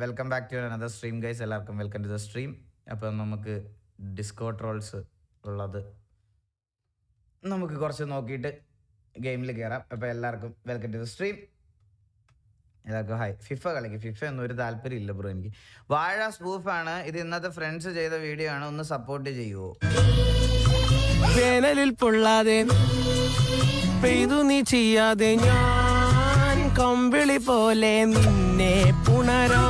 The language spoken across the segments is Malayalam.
Welcome back to another stream guys. എല്ലാവർക്കും വെൽക്കം ടു ദ സ്ട്രീം. അപ്പം നമുക്ക് ഡിസ്കോ ട്രോൾസ് ഉള്ളത് നമുക്ക് കുറച്ച് നോക്കിയിട്ട് ഗെയിമിൽ കയറാം. അപ്പോൾ എല്ലാവർക്കും വെൽക്കം ടു ദ സ്ട്രീം. എല്ലാവർക്കും ഹായ്. ഫിഫ കളിക്കും. ഫിഫ ഒന്നും ഒരു താല്പര്യം ഇല്ല ബ്രോ എനിക്ക്. വാഴ സ്പൂഫാണ് ഇത്. ഇന്നത്തെ ഫ്രണ്ട്സ് ചെയ്ത വീഡിയോ ആണ്. ഒന്ന് സപ്പോർട്ട് ചെയ്യുമോ? വേനലിൽ പൊള്ളാതെ പെയ്തു നീ ചെയ്യാതെ ഞാൻ കമ്പിളി പോലെ നിന്നെ പുണരോ.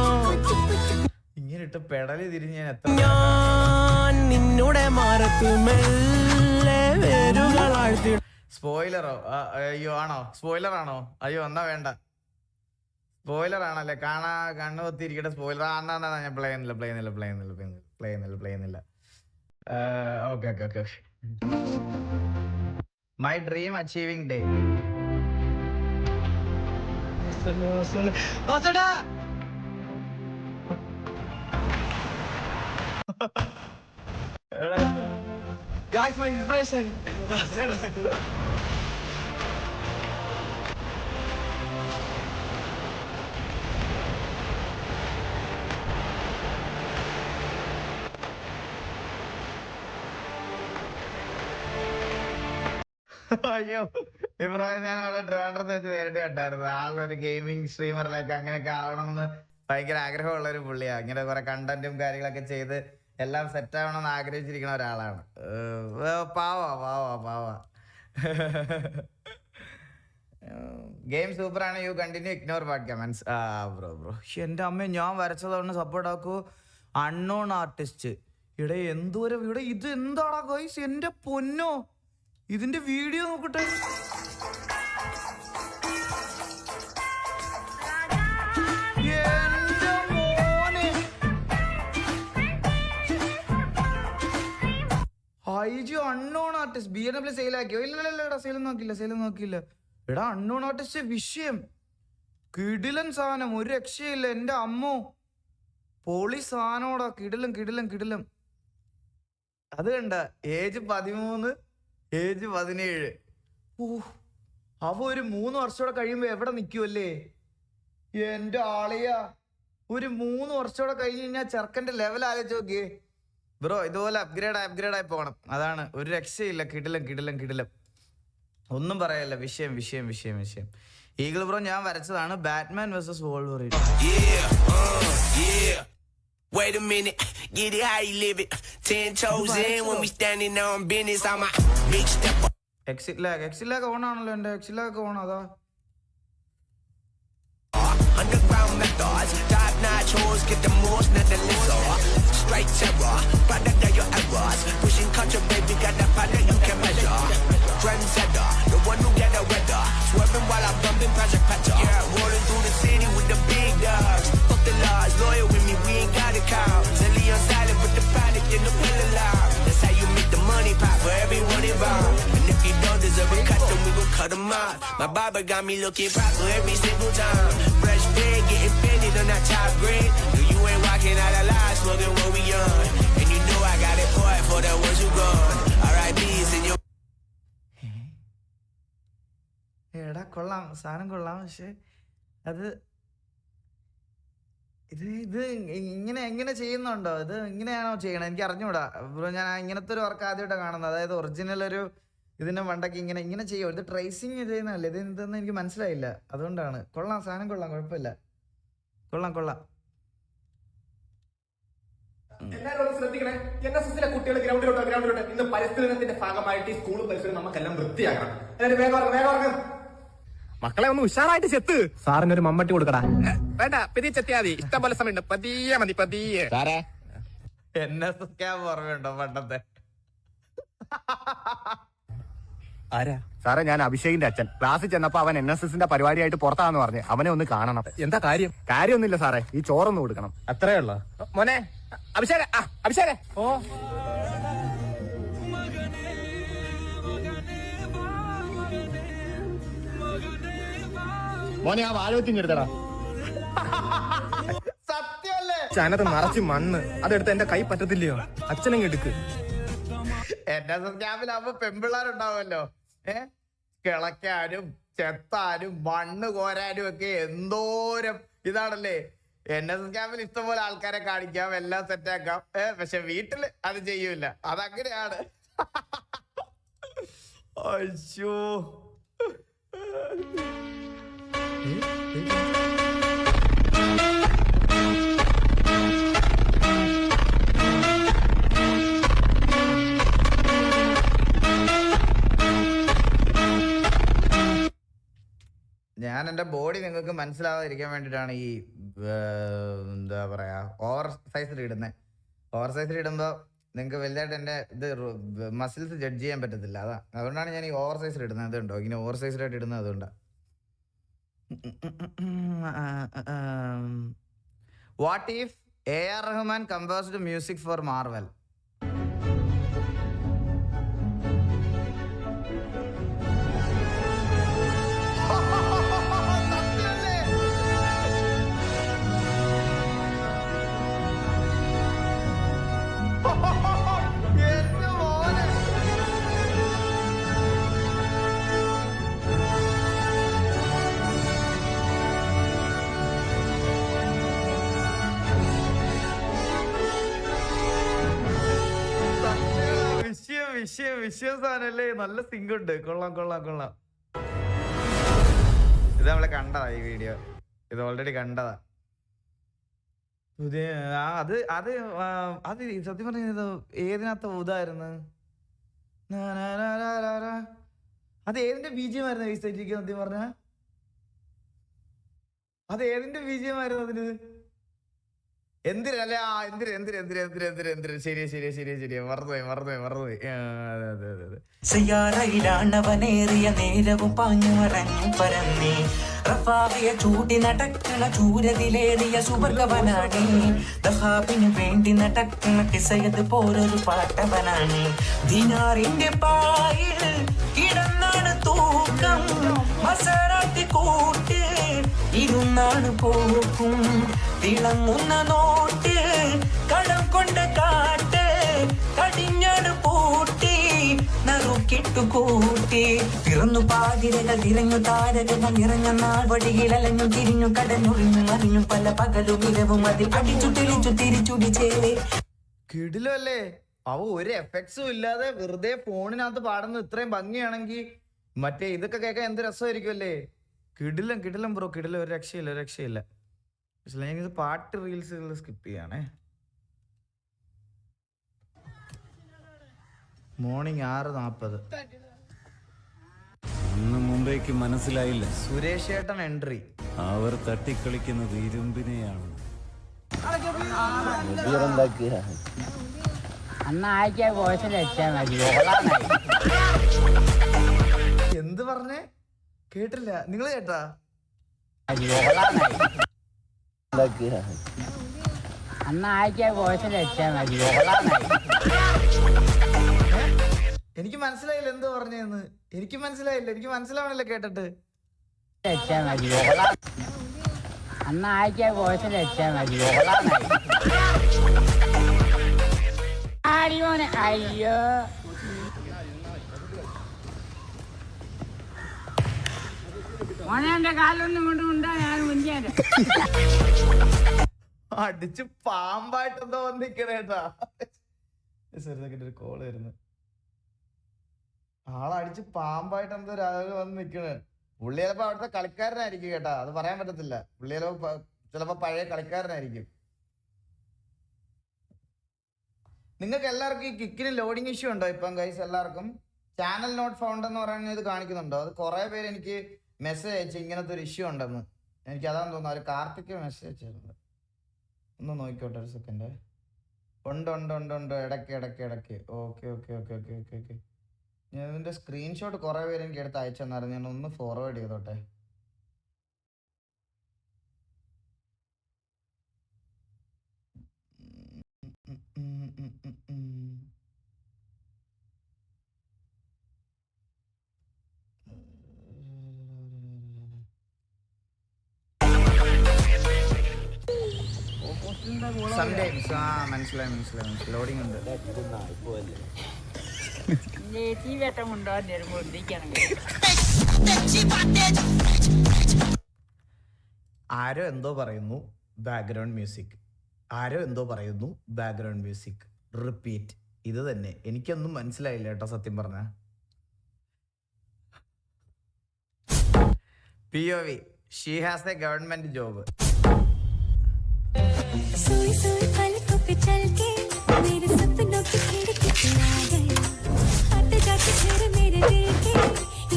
ഇങ്ങനെ ഇട്ട് പെടലി തിരിഞ്ഞ് ഞാൻ നിന്നുടെ മാറത്തു മെല്ലെ വേരുകളാഴ്ത്തി. സ്പോയിലറോ? അയ്യോ ആണോ? സ്പോയിലർ ആണോ? അയ്യോ എന്നാ വേണ്ട. സ്പോയിലർ ആണല്ലേ? കണ്ണു പൊത്തിരിക്കട്ടെ. സ്പോയിലർ എന്നാ ഞാൻ പ്ലേ ചെയ്യുന്നില്ല. Okay. My dream achieving day. Guys, my impression. അയ്യോ ഇബ്രാഹിം, ഞാൻ അവിടെ ട്രിവാൻഡ്രത്ത് വെച്ച് നേരിട്ട് കണ്ടായിരുന്നു. ആളൊരു ഗെയിമിംഗ് സ്ട്രീമറിലേക്ക് അങ്ങനെയൊക്കെ ആവണമെന്ന് ഭയങ്കര ആഗ്രഹമുള്ള ഒരു പുള്ളിയാ. ഇങ്ങനെ കുറെ കണ്ടന്റും കാര്യങ്ങളൊക്കെ ചെയ്ത് എല്ലാം സെറ്റ് ആവണമെന്ന് ആഗ്രഹിച്ചിരിക്കുന്ന ഒരാളാണ്. പാവ ഗെയിം സൂപ്പറാണ്. You continue ignore bad comments. Bro എന്റെ അമ്മ, ഞാൻ വരച്ചതുകൊണ്ട് സപ്പോർട്ട് ആക്കൂ. അൺനോൺ ആർട്ടിസ്റ്റ് ഇവിടെ എന്തോരം ഇവിടെ. ഇത് എന്താടാ ഗൈസ്, എന്റെ പൊന്നോ, ഇതിന്റെ വീഡിയോ നോക്കട്ടെ. എന്റെ മോനെ, ഹൈജു അൺനോൺ ആർട്ടിസ്റ്റ് BNW സെയിലാക്കിയോ? ഇല്ലടാ, സെയിലും നോക്കിയില്ല. എടാ അൺനോൺ ആർട്ടിസ്റ്റ് വിഷയം കിടിലൻ സാധനം, ഒരു രക്ഷയില്ല. എന്റെ അമ്മോ, പൊളി സാധനോടാ. കിടിലം. അത് കണ്ട, ഏജ് 13, ഏജ് 17. അവ ഒരു 3 വർഷത്തോടെ കഴിയുമ്പോ എവിടെ നിൽക്കുമല്ലേ എന്റെ ആളിയാ. ഒരു 3 വർഷത്തോടെ കഴിഞ്ഞ് കഴിഞ്ഞാൽ ചെറുക്കന്റെ ലെവൽ ആലോചിച്ച് നോക്കിയേ ബ്രോ. ഇതുപോലെ അപ്ഗ്രേഡ് ആയി പോകണം. അതാണ്, ഒരു രക്ഷയില്ല. കിടിലം. ഒന്നും പറയല്ല. വിഷയം. ഈഗിൾ ബ്രോ ഞാൻ വരച്ചതാണ്. Batman versus Wolverine. Wait a minute, get it how you live it. 10 toes in when we standing on business. I'm a big step up. Exit lag on ആണല്ലോ. എന്റെ എക്സിറ്റ് ലാഗ് ഓൺ. അതാ Underground methods, top notch hoes get the most, not the lizard. Straight terror, product of your errors. Pushing culture, baby, got that product you can measure. Trendsetter, the one who get the weather. Swerving while I'm bumping Project Petter. Yeah, rolling through the city with the big dogs. Fuck the laws, loyal with me, we ain't got a cow. Silly on silent with the product in the pillar loud. That's how you make the money pop for everyone involved. And if you don't deserve a cut, then we gon' cut them out. My barber got me looking proper every single time. Fresh big, getting painted on that top grade. No, you ain't walking out of line, smoking what we on. And you know I got it for it for the ones who gone. R.I.P.'s in your... എടാ കൊള്ളാം, സാധനം കൊള്ളാം. പക്ഷെ അത് ഇത് എങ്ങനെ ചെയ്യുന്നുണ്ടോ? ഇത് ഇങ്ങനെയാണോ ചെയ്യണത്? എനിക്ക് അറിഞ്ഞൂടാ ബ്രോ. ഞാൻ ഇങ്ങനത്തെ ഒരു വർക്ക് ആദ്യമായിട്ടാണ് കാണുന്നത്. അതായത് ഒറിജിനൽ ഒരു ഇതിന്റെ മണ്ടയ്ക്ക് ഇങ്ങനെ ചെയ്യോ? ഇത് ട്രേസിങ് ചെയ്യുന്നതല്ലേ? ഇത് എന്തെന്ന് എനിക്ക് മനസ്സിലായില്ല. അതുകൊണ്ടാണ്. കൊള്ളാം, സാധനം കൊള്ളാം, കുഴപ്പമില്ല. കൊള്ളാം. എല്ലാവരും ശ്രദ്ധിക്കണേ. NSSലെ കുട്ടികൾ ഗ്രൗണ്ടിലോട്ട് ഇന്ന് പരിസ്ഥിതി ദിനത്തിന്റെ ഭാഗമായിട്ട് ഈ സ്കൂളും പരിസരവും നമുക്കെല്ലാം വൃത്തിയാക്കണം. എല്ലാവരും വേഗം മക്കളെ ഒന്ന് ഉഷാറായിട്ട് ചെത്ത്. സാറിനൊരു മമ്മട്ടി കൊടുക്കടാ. വേണ്ട, പതിയെ ചെത്തിയാ മതി. ഇഷ്ടം പോലെ സമയമുണ്ട്. പതിയെ സാറേ, NSS ക്യാമ്പ് ഓർമ്മയുണ്ടോ പണ്ടത്തെ? ആരാ സാറേ, ഞാൻ അഭിഷേകിന്റെ അച്ഛൻ. ക്ലാസ്സിൽ ചെന്നപ്പോ അവൻ NSSന്റെ പരിപാടിയായിട്ട് പുറത്താന്ന് പറഞ്ഞു. അവനെ ഒന്ന് കാണണം. എന്താ കാര്യം? കാര്യമൊന്നുമില്ല സാറേ, ഈ ചോറൊന്ന് കൊടുക്കണം. അത്രേ ഉള്ളോ മോനെ? അഭിഷേക് ഓ മോനെ, ആ വാഴവത്തിഞ്ഞെടുത്തടാ. സത്യല്ലേ? ചനത് നിറച്ച് മണ്ണ്. അതെടുത്ത് എന്റെ കൈ പറ്റത്തില്ലയോ? അച്ഛനങ്ങ് എടുക്ക്. NSS ക്യാമ്പിലാവുമ്പോ പെമ്പിള്ളാരുണ്ടാവുമല്ലോ. കിളയ്ക്കാനും ചെത്താനും മണ്ണ് കോരാനും ഒക്കെ എന്തോരം ഇതാണല്ലേ. NSS ക്യാമ്പിൽ ഇഷ്ടംപോലെ ആൾക്കാരെ കാണിക്കാം, എല്ലാം സെറ്റാക്കാം. പക്ഷെ വീട്ടില് അത് ചെയ്യൂല. അതങ്ങനെയാണ്. അയ്യോ, ഞാൻ എൻ്റെ ബോഡി നിങ്ങൾക്ക് മനസ്സിലാവാതിരിക്കാൻ വേണ്ടിയിട്ടാണ് ഈ എന്താ പറയാ ഓവർ സൈസിൽ ഇടുന്നത്. ഓവർ സൈസിൽ ഇടുമ്പോൾ നിങ്ങൾക്ക് വലുതായിട്ട് എൻ്റെ ഇത് മസിൽസ് ജഡ്ജ് ചെയ്യാൻ പറ്റത്തില്ല. അതുകൊണ്ടാണ് ഞാൻ ഈ ഓവർ സൈസിൽ ഇടുന്നത്. അതുണ്ടോ ഇങ്ങനെ ഓവർ സൈസിലായിട്ട് ഇടുന്നത് അതുകൊണ്ടാണ്. What if AR Rahman composed music four Marvel? വിഷയം സാധനല്ലേ. നല്ല സിങ്ക് ഉണ്ട്. കൊള്ളാം. ഇത് നമ്മളെ കണ്ടതാ ഈ വീഡിയോ. ഇത് ഓൾറെഡി കണ്ടതാ. പുതിയ അത് സത്യം പറഞ്ഞത് ഏതിനകത്ത് ഇതായിരുന്നു? അത് ഏതിന്റെ ബീജിയമായിരുന്നു സത്യം പറഞ്ഞ? അത് ഏതിന്റെ ബീജിയമായിരുന്നു അതിന്? എന്തിനല്ലേ? എന്തിന് ശരിയാ മറന്നുപോയി. സിയാറയിലാണവനേറിയ നേരവും പാഞ്ഞു മറഞ്ഞു പരന്നേ റഫാവിയ ചൂടി നടക്കണ ചൂരതിലേറിയ സുവർഗവനാണ്. ദഹാബിന് വേണ്ടി നടക്കണ കിസയത് പോലൊരു പാട്ടവനാണ്. ദിനാറിന്റെ പായിൽ കിടന്നാണ് തൂക്കം, മസറാത്തി കൂട്ട് ഇരുന്നാണ് പോക്കും. തിളങ്ങുന്ന നോട്ട് കടം കൊണ്ട് കാട്ട് കടിഞ്ഞാട് പൂട്ടി നറുക്കിട്ടു കൂട്ടി. പിറന്നു പാതിരകൾ തിരഞ്ഞു താരകങ്ങൾ നിറഞ്ഞ നാൾ വഴിയിൽ അലഞ്ഞു തിരിഞ്ഞു കടഞ്ഞുറിഞ്ഞു അറിഞ്ഞു പല പകലും ഇരവും അതിൽ അടിച്ചു തെളിച്ചു തിരിച്ചുടിച്ചേലേ. കിടിലല്ലേ? അവ ഒരു എഫക്ട്സും ഇല്ലാതെ വെറുതെ ഫോണിനകത്ത് പാടുന്നത് ഇത്രയും ഭംഗിയാണെങ്കിൽ മറ്റേ ഇതൊക്കെ കേൾക്കാൻ എന്ത് രസമായിരിക്കും അല്ലേ? കിടിലം ബ്രോ, കിടിലം. ഒരു രക്ഷയില്ല. പക്ഷെ ഞാനിത് പാട്ട് റീൽസ് സ്കിപ്പ് ചെയ്യാണേ. മോർണിംഗ് 6:40. അന്ന് മുംബൈക്ക് മനസ്സിലായില്ല സുരേഷ് ഏട്ടൻ എൻട്രി. അവർ തട്ടിക്കളിക്കുന്നത് ഇരുമ്പിനെയാണ്. എന്ത് പറഞ്ഞേ? കേട്ടില്ല. നിങ്ങൾ കേട്ടാ? എനിക്ക് മനസ്സിലായില്ല എന്ത് പറഞ്ഞെന്ന്. എനിക്ക് മനസ്സിലാവണല്ലോ കേട്ടിട്ട്. അയ്യോ മോനെ കാലൊന്നും കൊണ്ടുണ്ടാ ഞാൻ മുഞ്ചേരാ അടിച്ച് പാമ്പായിട്ട് എന്തോ വന്നിക്കണേട്ടാ. ഒരു കോള് വരുന്നു. ആളടിച്ച് പാമ്പായിട്ട് എന്തോ രാവിലെ വന്ന് നിക്കണേ. പുള്ളി ചിലപ്പോ അവിടുത്തെ കളിക്കാരനായിരിക്കും കേട്ടാ. അത് പറയാൻ പറ്റത്തില്ല. പുള്ളി ചിലപ്പോ പഴയ കളിക്കാരനായിരിക്കും. നിങ്ങൾക്ക് എല്ലാവർക്കും ഈ കിക്കിന് ലോഡിങ് ഇഷ്യൂ ഉണ്ടോ ഇപ്പം ഗൈസ്? എല്ലാവർക്കും ചാനൽ നോട്ട് ഫൗണ്ട് എന്ന് പറയുന്നത് ഇത് കാണിക്കുന്നുണ്ടോ? അത് കുറെ പേര് എനിക്ക് മെസ്സേജ് അയച്ചു ഇങ്ങനത്തെ ഒരു ഇഷ്യൂ ഉണ്ടെന്ന്. എനിക്ക് അതാന്ന് തോന്നുന്നു. ഒരു കാർത്തിക് മെസ്സേജ് അയച്ചിരുന്നു. ഒന്ന് നോക്കിക്കോട്ടെ ഒരു സെക്കൻഡ്. ഉണ്ട് ഇടയ്ക്ക്. ഓക്കെ. ഞാൻ ഇതിന്റെ സ്ക്രീൻഷോട്ട് കുറെ പേര് എനിക്ക് എടുത്ത് അയച്ചെന്നായിരുന്നു. ഞാൻ ഒന്ന് ഫോർവേഡ് ചെയ്തോട്ടെ. സംടൈംസ് മനസ്സിലായി. ലോഡിങ് ഉണ്ട്. ആരോ എന്തോ പറയുന്നു. Background music. ആരോ എന്തോ പറയുന്നു, ബാക്ക്ഗ്രൗണ്ട് മ്യൂസിക് റിപ്പീറ്റ്. ഇത് തന്നെ എനിക്കൊന്നും മനസ്സിലായില്ല കേട്ടോ സത്യം പറഞ്ഞ. POV, she has a government job. सोई सोई पलकों पे चल के मेरे सपनों की खिड़की पे आ गए, आते जाते फिर मेरे दिल के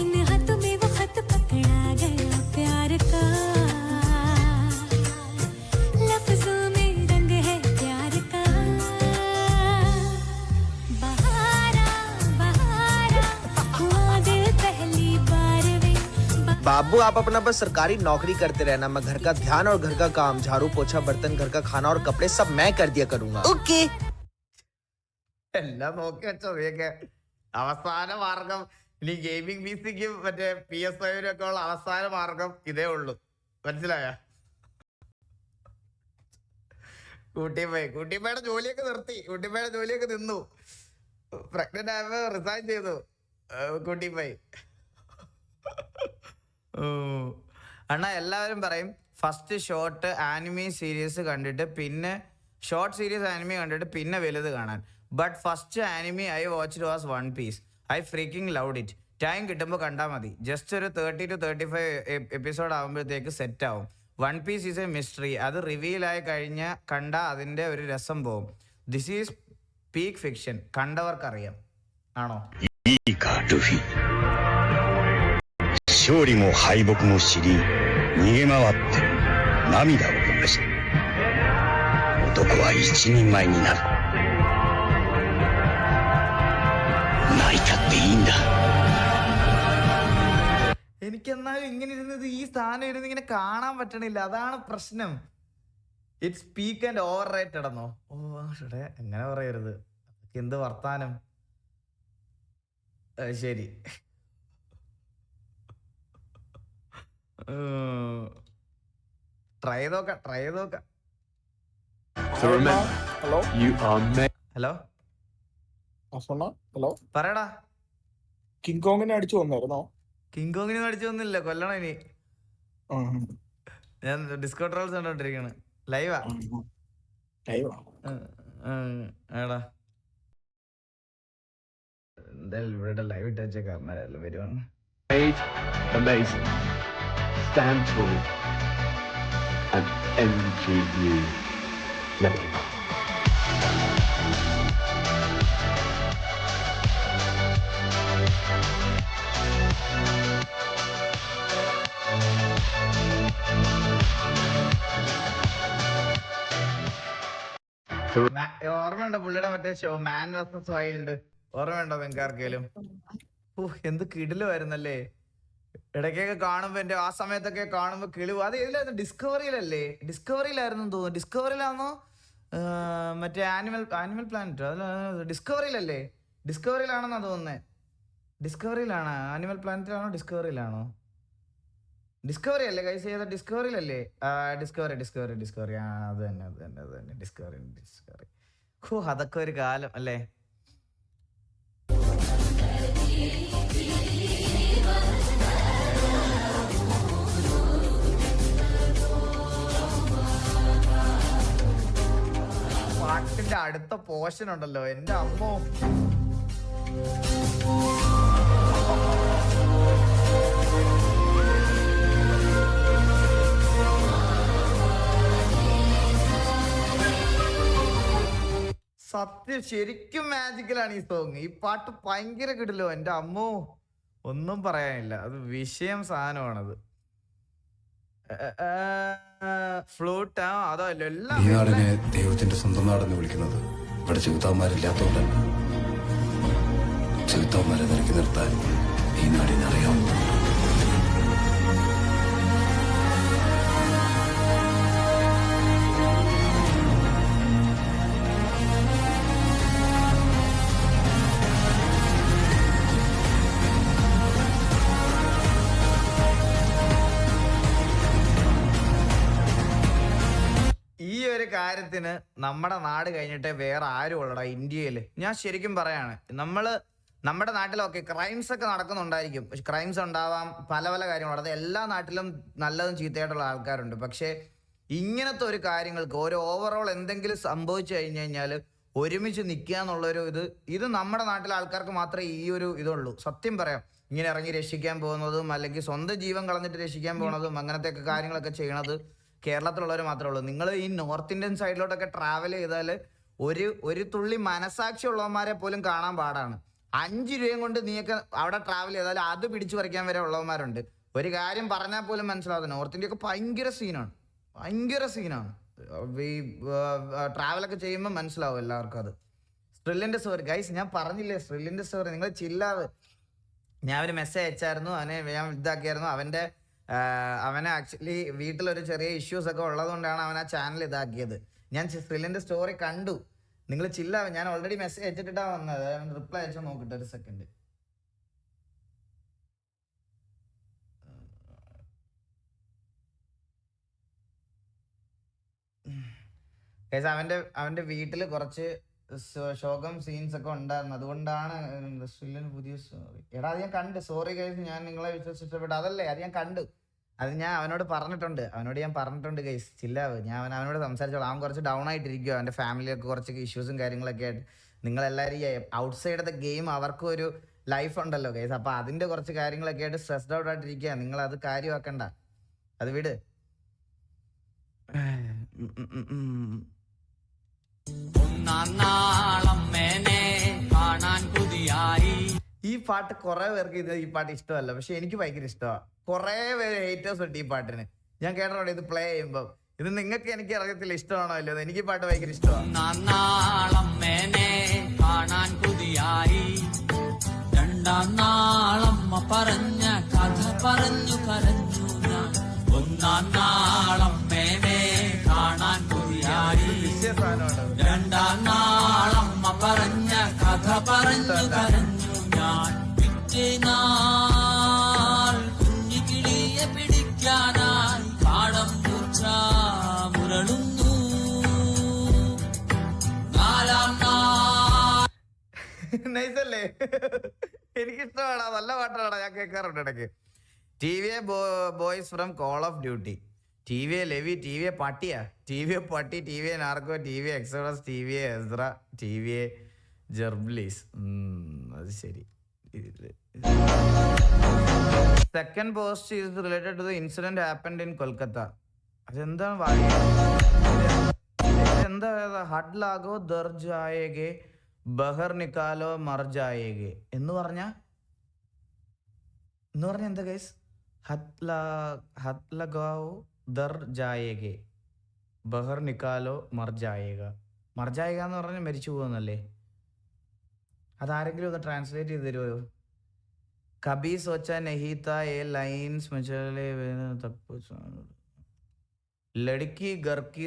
इन हाथों में वो खत पकड़ा गया प्यार का, लफ्जों में रंग है प्यार का, बहारा बहारा हुआ दिल पहली बार वे बाबू आप अपना बस सरकारी नौकरी करते रहना, मैं घर का ध्यान और घर का काम, झाड़ू पोछा बर्तन घर का खाना और कपड़े सब मैं कर दिया करूंगा. ओके. എല്ലാം നോക്കി വെച്ചോ നീയൊക്കെ. അവസാന മാർഗം ഇനി ഗെയിമിംഗ് PCക്കും മറ്റേ PS5 ഉള്ള അവസാന മാർഗം ഇതേ ഉള്ളൂ. മനസ്സിലായ? കുട്ടിയമ്മയുടെ ജോലിയൊക്കെ നിർത്തി, കുട്ടിയമ്മയുടെ ജോലിയൊക്കെ നിന്നു. പ്രഗ്നന്റ് ആയപ്പോ റിസൈൻ ചെയ്തു കുട്ടിയമ്മ. അണ്ണാ എല്ലാവരും പറയും ഫസ്റ്റ് ഷോർട്ട് ആനിമി സീരീസ് കണ്ടിട്ട് പിന്നെ ഷോർട്ട് സീരീസ് ആനിമി കണ്ടിട്ട് പിന്നെ വലുത് കാണാൻ. But first anime I watched was One Piece. I freaking loved it. Time കിട്ടുമ്പോൾ കണ്ടാൽ മതി. ജസ്റ്റ് ഒരു 30 to 35 എപ്പിസോഡ് ആകുമ്പോഴത്തേക്ക് സെറ്റ് ആവും. One Piece is a mystery. അത് റിവീൽ ആയി കഴിഞ്ഞാൽ കണ്ടാൽ അതിൻ്റെ ഒരു രസം പോവും. This is peak fiction. കണ്ടവർക്കറിയാം. ആണോ? 勝利も敗北も知り逃げ回って涙を流した男は一人前になる。泣いたっていいんだ。എനിക്കെന്നാലും ഇങ്ങനെ ഇരുന്നത് ഈ സ്ഥാനം ഇരുന്ന് ഇങ്ങനെ കാണാൻ പറ്റണില്ല, അതാണ് പ്രശ്നം. It's peak and over rated എന്നോ? ഓ ഷടേ, എങ്ങനെ പറയരുത്, എന്ത് വർത്താനം. ശരി, ട്രൈ ചെയ്തോക്കാം. ഹലോ ഹലോ പറയടാ. കിങ് കോങ്ങിനെ അടിച്ചു വന്നായിരുന്നോ? കിങ് കോങ്ങിനെ അടിച്ചു വന്നില്ല, കൊല്ലണം ഇനി. ഞാൻ ഡിസ്കോ ട്രോൾസ് കണ്ടോണ്ടിരിക്കാണ്. ലൈവാ? എടാ എന്തായാലും ഇവിടെ ലൈവ് ഇട്ട് വെച്ച കാരണം വരുവാണ്. Amazing. Stand tall and MGU. Never. ഓർമ്മയുണ്ടോ പുള്ളിയുടെ മറ്റേ ഷോ മാൻ വേഴ്സസ് വൈൽഡ്? ഓർമ്മയുണ്ടോ നിങ്ങൾക്കാർക്കേലും? എന്ത് കിടിലുമായിരുന്നല്ലേ. ഇടയ്ക്കൊക്കെ കാണുമ്പോ എന്റെ ആ സമയത്തൊക്കെ കാണുമ്പോ കിളി. അത് ഏതിലായിരുന്നു? ഡിസ്കവറിയിലല്ലേ? ഡിസ്കവറിയിലായിരുന്നു തോന്നുന്നു. ഡിസ്കവറിയിലാണോ മറ്റേ ആനിമൽ പ്ലാനറ്റ്? അതിൽ ഡിസ്കവറിയിലല്ലേ? ഡിസ്കവറിയിലാണെന്നാ തോന്നുന്നേ. ഡിസ്കവറിയിലാണ്. ആനിമൽ പ്ലാനറ്റിലാണോ ഡിസ്കവറിയിലാണോ? ഡിസ്കവറി അല്ലേ കൈസ് ചെയ്ത? ഡിസ്കവറിയിലല്ലേ? ഡിസ്കവറി. ആ അത് തന്നെ ഡിസ്കവറി. ഹോ, അതൊക്കെ ഒരു കാലം അല്ലേ. പാട്ടിന്റെ അടുത്ത പോർഷൻ ഉണ്ടല്ലോ, എന്റെ അമ്മോ. സത്യം, ശരിക്കും മാജിക്കലാണ് ഈ സോങ്. ഈ പാട്ട് ഭയങ്കര കിടിലോ, എന്റെ അമ്മോ, ഒന്നും പറയാനില്ല. അത് വിഷയം സാധനമാണത്. ഫ്ലൂട്ട് അതോ എല്ലാം. ഈ നാടിനെ ദൈവത്തിന്റെ സ്വന്തം നാടെന്ന് വിളിക്കുന്നത് ഇവിടെ ചെകുത്താന്മാരില്ലാത്തോണ്ടല്ല. ചെകുത്താന്മാരെ നിരക്കി നിർത്താൻ ഈ നാടിനറിയാം. ഈ ഒരു കാര്യത്തിന് നമ്മുടെ നാട് കഴിഞ്ഞിട്ട് വേറെ ആരും ഉള്ളടാ ഇന്ത്യയിൽ. ഞാൻ ശരിക്കും പറയാണ്, നമ്മുടെ നാട്ടിലൊക്കെ ക്രൈംസ് ഒക്കെ നടക്കുന്നുണ്ടായിരിക്കും. ക്രൈംസ് ഉണ്ടാവാം, പല കാര്യങ്ങളുണ്ട്. അത് എല്ലാ നാട്ടിലും നല്ലതും ചീത്തയായിട്ടുള്ള ആൾക്കാരുണ്ട്. പക്ഷേ ഇങ്ങനത്തെ ഒരു കാര്യങ്ങൾക്ക് ഒരു ഓവറോൾ എന്തെങ്കിലും സംഭവിച്ചു കഴിഞ്ഞു കഴിഞ്ഞാൽ ഒരുമിച്ച് നിൽക്കുക എന്നുള്ളൊരു ഇത് നമ്മുടെ നാട്ടിലെ ആൾക്കാർക്ക് മാത്രമേ ഈ ഒരു ഇതുള്ളൂ. സത്യം പറയാം, ഇങ്ങനെ ഇറങ്ങി രക്ഷിക്കാൻ പോകുന്നതും അല്ലെങ്കിൽ സ്വന്തം ജീവൻ കളഞ്ഞിട്ട് രക്ഷിക്കാൻ പോകുന്നതും അങ്ങനത്തെ ഒക്കെ കാര്യങ്ങളൊക്കെ ചെയ്യണത് കേരളത്തിലുള്ളവർ മാത്രമേ ഉള്ളൂ. നിങ്ങൾ ഈ നോർത്ത് ഇന്ത്യൻ സൈഡിലോട്ടൊക്കെ ട്രാവൽ ചെയ്താൽ ഒരു തുള്ളി മനസാക്ഷി ഉള്ളവന്മാരെ പോലും കാണാൻ പാടാണ്. 5 രൂപയും കൊണ്ട് നീയൊക്കെ അവിടെ ട്രാവൽ ചെയ്താൽ അത് പിടിച്ചു പറിക്കാൻ വരെ ഉള്ളവന്മാരുണ്ട്. ഒരു കാര്യം പറഞ്ഞാൽ പോലും മനസ്സിലാവുന്നത് നോർത്ത് ഇന്ത്യയൊക്കെ ഭയങ്കര സീനാണ്. ഈ ട്രാവലൊക്കെ ചെയ്യുമ്പോൾ മനസ്സിലാവും എല്ലാവർക്കും അത്. സ്ട്രില്ലിന്റെ സ്റ്റോറി ഗൈസ്, ഞാൻ പറഞ്ഞില്ലേ സ്ട്രില്ലിന്റെ സ്റ്റോറി, നിങ്ങൾ ചില്ലാവ്. ഞാൻ ഒരു മെസ്സേജ് അയച്ചായിരുന്നു, അവനെ ഞാൻ ഇതാക്കിയായിരുന്നു. അവനെ ആക്ച്വലി വീട്ടിലൊരു ചെറിയ ഇഷ്യൂസ് ഒക്കെ ഉള്ളതുകൊണ്ടാണ് അവൻ ആ ചാനൽ ഇതാക്കിയത്. ഞാൻ സ്ട്രില്ലിന്റെ സ്റ്റോറി കണ്ടു, നിങ്ങൾ ചില്ലാവ്. ഞാൻ ഓൾറെഡി മെസ്സേജ് അയച്ചിട്ടാ വന്നത്, റിപ്ലൈ അയച്ചാൽ നോക്കട്ടെ ഒരു സെക്കൻഡ്. അവന്റെ വീട്ടില് കുറച്ച് ശോകം സീൻസ് ഒക്കെ ഉണ്ടായിരുന്നു, അതുകൊണ്ടാണ് പുതിയ സ്റ്റോറി. എടാ അത് ഞാൻ കണ്ടു, സോറി ഗൈസ്, ഞാൻ നിങ്ങളെ വിശ്വസിച്ചപ്പെട്ടു. അതല്ലേ, അത് ഞാൻ കണ്ടു, അത് ഞാൻ അവനോട് പറഞ്ഞിട്ടുണ്ട് ഗൈസ്, ചില്ലാവ്. ഞാൻ അവനോട് സംസാരിച്ചോളാം. അവൻ കുറച്ച് ഡൗൺ ആയിട്ടിരിക്കുവോ, അവന്റെ ഫാമിലിയൊക്കെ കുറച്ച് ഇഷ്യൂസും കാര്യങ്ങളൊക്കെ ആയിട്ട്. നിങ്ങളെല്ലാവരും ഔട്ട് സൈഡ് ദ ഗെയിം അവർക്കും ഒരു ലൈഫ് ഉണ്ടല്ലോ ഗൈസ്, അപ്പൊ അതിന്റെ കുറച്ച് കാര്യങ്ങളൊക്കെ ആയിട്ട് സ്ട്രെസ്ഡ് ഔട്ട് ആയിട്ടിരിക്കുക. നിങ്ങൾ അത് കാര്യമാക്കണ്ട, അത് വിട്. ഈ പാട്ട് കുറെ പേർക്ക് ഈ പാട്ട് ഇഷ്ടമല്ല, പക്ഷെ എനിക്ക് ഭയങ്കര ഇഷ്ടമാണ്. കുറെ പേര് ഹേറ്റേഴ്സ് ഉണ്ട് ഈ പാട്ടിന്. ഞാൻ കേട്ടോ ഇത് പ്ലേ ചെയ്യുമ്പോ, ഇത് നിങ്ങൾക്ക് എനിക്ക് അറിയത്തില്ല ഇഷ്ടമാണോ അല്ലോ. എനിക്ക് ഈ പാട്ട് ഭയങ്കര ഇഷ്ടമാണ്. രണ്ടാം നാളമ്മ പറഞ്ഞ കഥ പറഞ്ഞു കരഞ്ഞു ഞാൻ. ഒന്നാം നാളമ്മേനെ കാണാൻ കൊതിയായി. രണ്ടാം നാളമ്മ പറഞ്ഞ കഥ പറഞ്ഞു കരഞ്ഞു ഞാൻ. പിറ്റേ നാൾ കുഞ്ഞു കിളിയെ പിടിക്കാനായി കാടം പൂച്ച മുരളുന്നു. നാലാം നാൾ നൈസല്ലേ, എനിക്കിഷ്ടമാണ്, നല്ല പാട്ടാണ്, ഞാൻ കേൾക്കാറുണ്ട് ഇടയ്ക്ക്. TVA boys from Call of Duty, TVA Levi, TVA പട്ടിയാ, ടിവിയെ പട്ടി, TVA Narco, TVA Exodus, TVA Ezra, TVA ജെർബ്ലീസ്. അത് ശരി. Second post is related to the incident happened in Kolkata. അതെന്താണ് എന്താ ഹഡ് ലാഗോ ദർജ് ആയേഗെ ബഹർ നിക്കാലോ മർ ജായേഗെ എന്ന് പറഞ്ഞ എന്താ ഗൈസ്? ഹത് ലഗാവോ ദർ ജായേഗെ ബഹർ നിക്കാലോ മർ ജായേഗ. മർ ജായേഗ എന്ന് പറഞ്ഞാൽ മരിച്ചു പോകുന്നല്ലേ? അതാരെങ്കിലും ഒന്ന് ട്രാൻസ്ലേറ്റ് ചെയ്ത് തരുമോ? കബി സോച്ച നഹീത എ ലൈൻസ് മച്ചലെ ലഡ്കി ഗർക്കി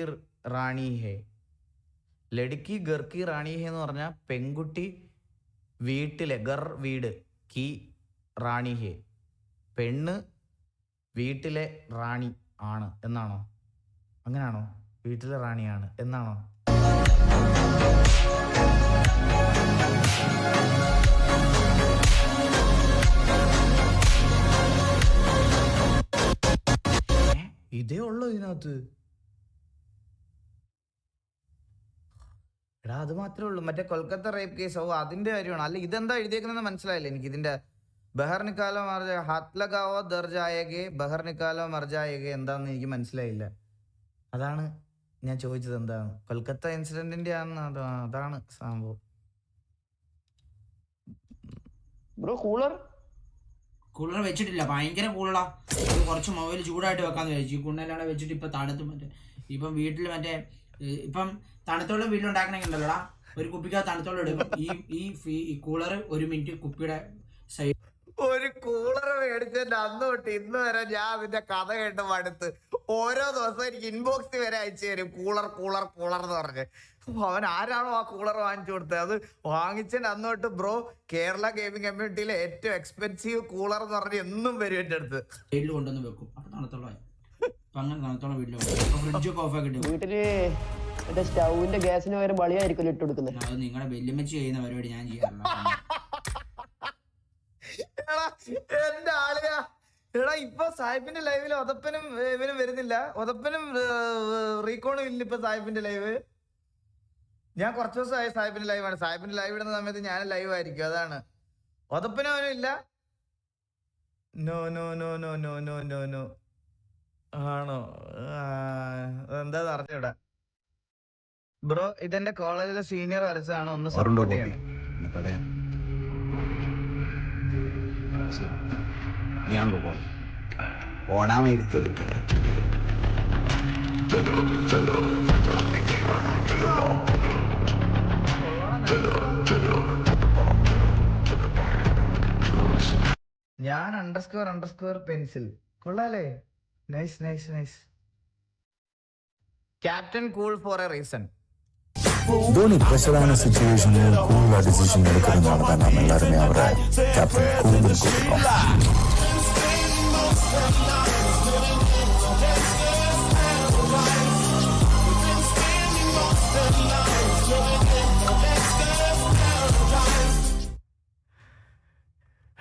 റാണി ഹേ. ലഡ്കി ഗർക്കി റാണി ഹേ എന്ന് പറഞ്ഞാൽ പെൺകുട്ടി വീട്ടിലെ, ഗർ വീട്, കി റാണി ഹേ പെണ്ണ് വീട്ടിലെ റാണി ആണ് എന്നാണോ? അങ്ങനെയാണോ? വീട്ടിലെ റാണിയാണ് എന്നാണോ? ഇതേ ഉള്ളൂ ഇതിനകത്ത്? എടാ അത് മാത്രമേ ഉള്ളൂ. മറ്റേ കൊൽക്കത്ത റേപ്പ് കേസ്, ഓ അതിന്റെ കാര്യമാണ്. അല്ല ഇതെന്താ എഴുതിയേക്കുന്നത് മനസ്സിലായില്ല എനിക്ക്. ഇതിന്റെ ബഹർ നിക്കാലോ മർജ ഹാത്ത് ലഗാവോ ദർജായേഗെ ബഹർ നിക്കാലോ മർജായേഗെ എന്താന്ന് എനിക്ക് മനസ്സിലായില്ല. അതാണ് ഞാൻ ചോദിച്ചത്, എന്താണ് കൊൽക്കത്ത ഇൻസിഡന്റിന്റെ ആണ്, അതാണ് സംഭവം. ബ്രോ കൂളർ വെച്ചിട്ടില്ല, ഭയങ്കര കൂളാ. കുറച്ച് മൊബൈൽ ചൂടായിട്ട് വെക്കാന്ന് വിചാരിച്ചു. ഈ കുണ്ണല്ലാടെ വെച്ചിട്ട് ഇപ്പൊ തണുത്ത് ഇപ്പം വീട്ടിൽ ഇപ്പം തണുത്തോളം വീട്ടിലുണ്ടാക്കണമെങ്കിലല്ലടാ, ഒരു കുപ്പിക്കകത്ത് തണുത്തോളം എടുക്കും. ഈ കൂളർ 1 മിനിറ്റ് കുപ്പിയുടെ സൈഡ്. ഒരു കൂളർ മേടിച്ചതിന്റെ അന്ന് തൊട്ട് ഇന്ന് വരെ ഞാൻ അതിന്റെ കഥ കേട്ട് മടുത്ത്. ഓരോ ദിവസം എനിക്ക് ഇൻബോക്സിൽ വരെ അയച്ചു തരും കൂളർ എന്ന് പറഞ്ഞ്. അവൻ ആരാണോ ആ കൂളർ വാങ്ങിച്ചു കൊടുത്തത്, അത് വാങ്ങിച്ചതിന്റെ അന്ന് തൊട്ട് ബ്രോ കേരള ഗെയിമിംഗ് കമ്മ്യൂണിറ്റിയിലെ ഏറ്റവും എക്സ്പെൻസീവ് കൂളർ എന്ന് പറഞ്ഞ് എന്നും വരും എന്റെ അടുത്ത്. സൈഡിൽ കൊണ്ടുവന്ന് വെക്കും, അപ്പൊ തണുത്തോളമായി. അങ്ങനെ തണുത്തോളം വീട്ടിൽ ഫ്രിഡ്ജൊക്കെ ഓഫ് ആക്കിട്ട് വീട്ടില് മറ്റേ സ്റ്റൗവിന്റെ ഗ്യാസിന് പകരം ബളിയായിരിക്കും ഇട്ട് കൊടുക്കുന്നത്. അത് നിങ്ങളുടെ വെല്ലുമച്ച് ചെയ്യുന്ന പരിപാടി ഞാൻ ചെയ്യാറില്ല. എന്റെ ആളിയാ, എടാ ഇപ്പൊ സായിപ്പിന്റെ ലൈവിൽ ഒതപ്പനും ഇവനും വരുന്നില്ല. ഒതപ്പനും റീകോണും ഇല്ല ഇപ്പൊ സായിപ്പിന്റെ ലൈവ്. ഞാൻ കുറച്ച് ദിവസമായി സായിപ്പിന്റെ ലൈവാണ്. സായിപ്പിന്റെ ലൈവ് ഇടുന്ന സമയത്ത് ഞാൻ ലൈവ് ആയിരിക്കും. അതാണ്. ഒതപ്പനും അവനും ഇല്ല. No no no no no no no no ആണോ? എന്താ അറിഞ്ഞൂടാ ബ്രോ. ഇതെന്റെ കോളേജിലെ സീനിയർ വരച്ചാണ്. ഒന്ന് സപ്പോർട്ട് ചെയ്യണം. ഞാൻ __ പെൻസിൽ കൊള്ളാലേ. Nice nice nice. Captain cool for a reason. Dhoni பிரஷரான சிச்சுவேஷனில் கூலா டிசிஷன் எடுக்கிறதுனால தான் நம்ம எல்லாருமே அவரை கேப்டன் கூல்னு கூப்பிடுறோம்.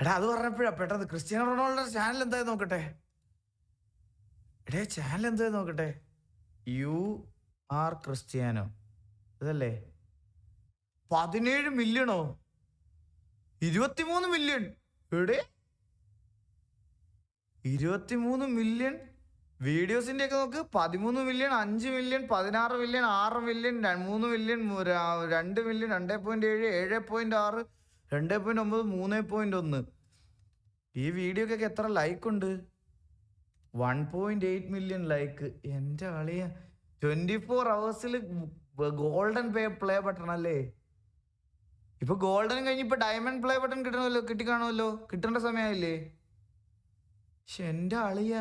എടാ അത് പറഞ്ഞപ്പോഴാ പെട്ടെന്ന് ക്രിസ്ത്യാനോ റൊണാൾഡോയുടെ ചാനൽ എന്തായി നോക്കട്ടെ. ചാനൽ എന്തായി നോക്കട്ടെ. UR ക്രിസ്ത്യാനോ അതല്ലേ. 17 മില്യണോ? 23 മില്യൺ. എവിടെ 23 മില്യൺ വീഡിയോസിന്റെ ഒക്കെ നോക്ക്. 13 million, 5 million, 16 million, 6 million, 3 million, 2 million, 2.7, 7.6, 2.9, 3.1. ഈ വീഡിയോക്കൊക്കെ എത്ര ലൈക്ക് ഉണ്ട്? 1.8 മില്യൺ ലൈക്ക്. എൻ്റെ ആളിയ 24 hours ഗോൾഡൻ പ്ലേ ബട്ടൺ അല്ലേ. ഇപ്പൊ ഗോൾഡൻ കഴിഞ്ഞ് ഇപ്പൊ ഡയമണ്ട് പ്ലേ ബട്ടൺ കിട്ടണമല്ലോ. കിട്ടിക്കാണുമല്ലോ. കിട്ടേണ്ട സമയമായില്ലേ. പക്ഷെ എൻ്റെ ആളിയ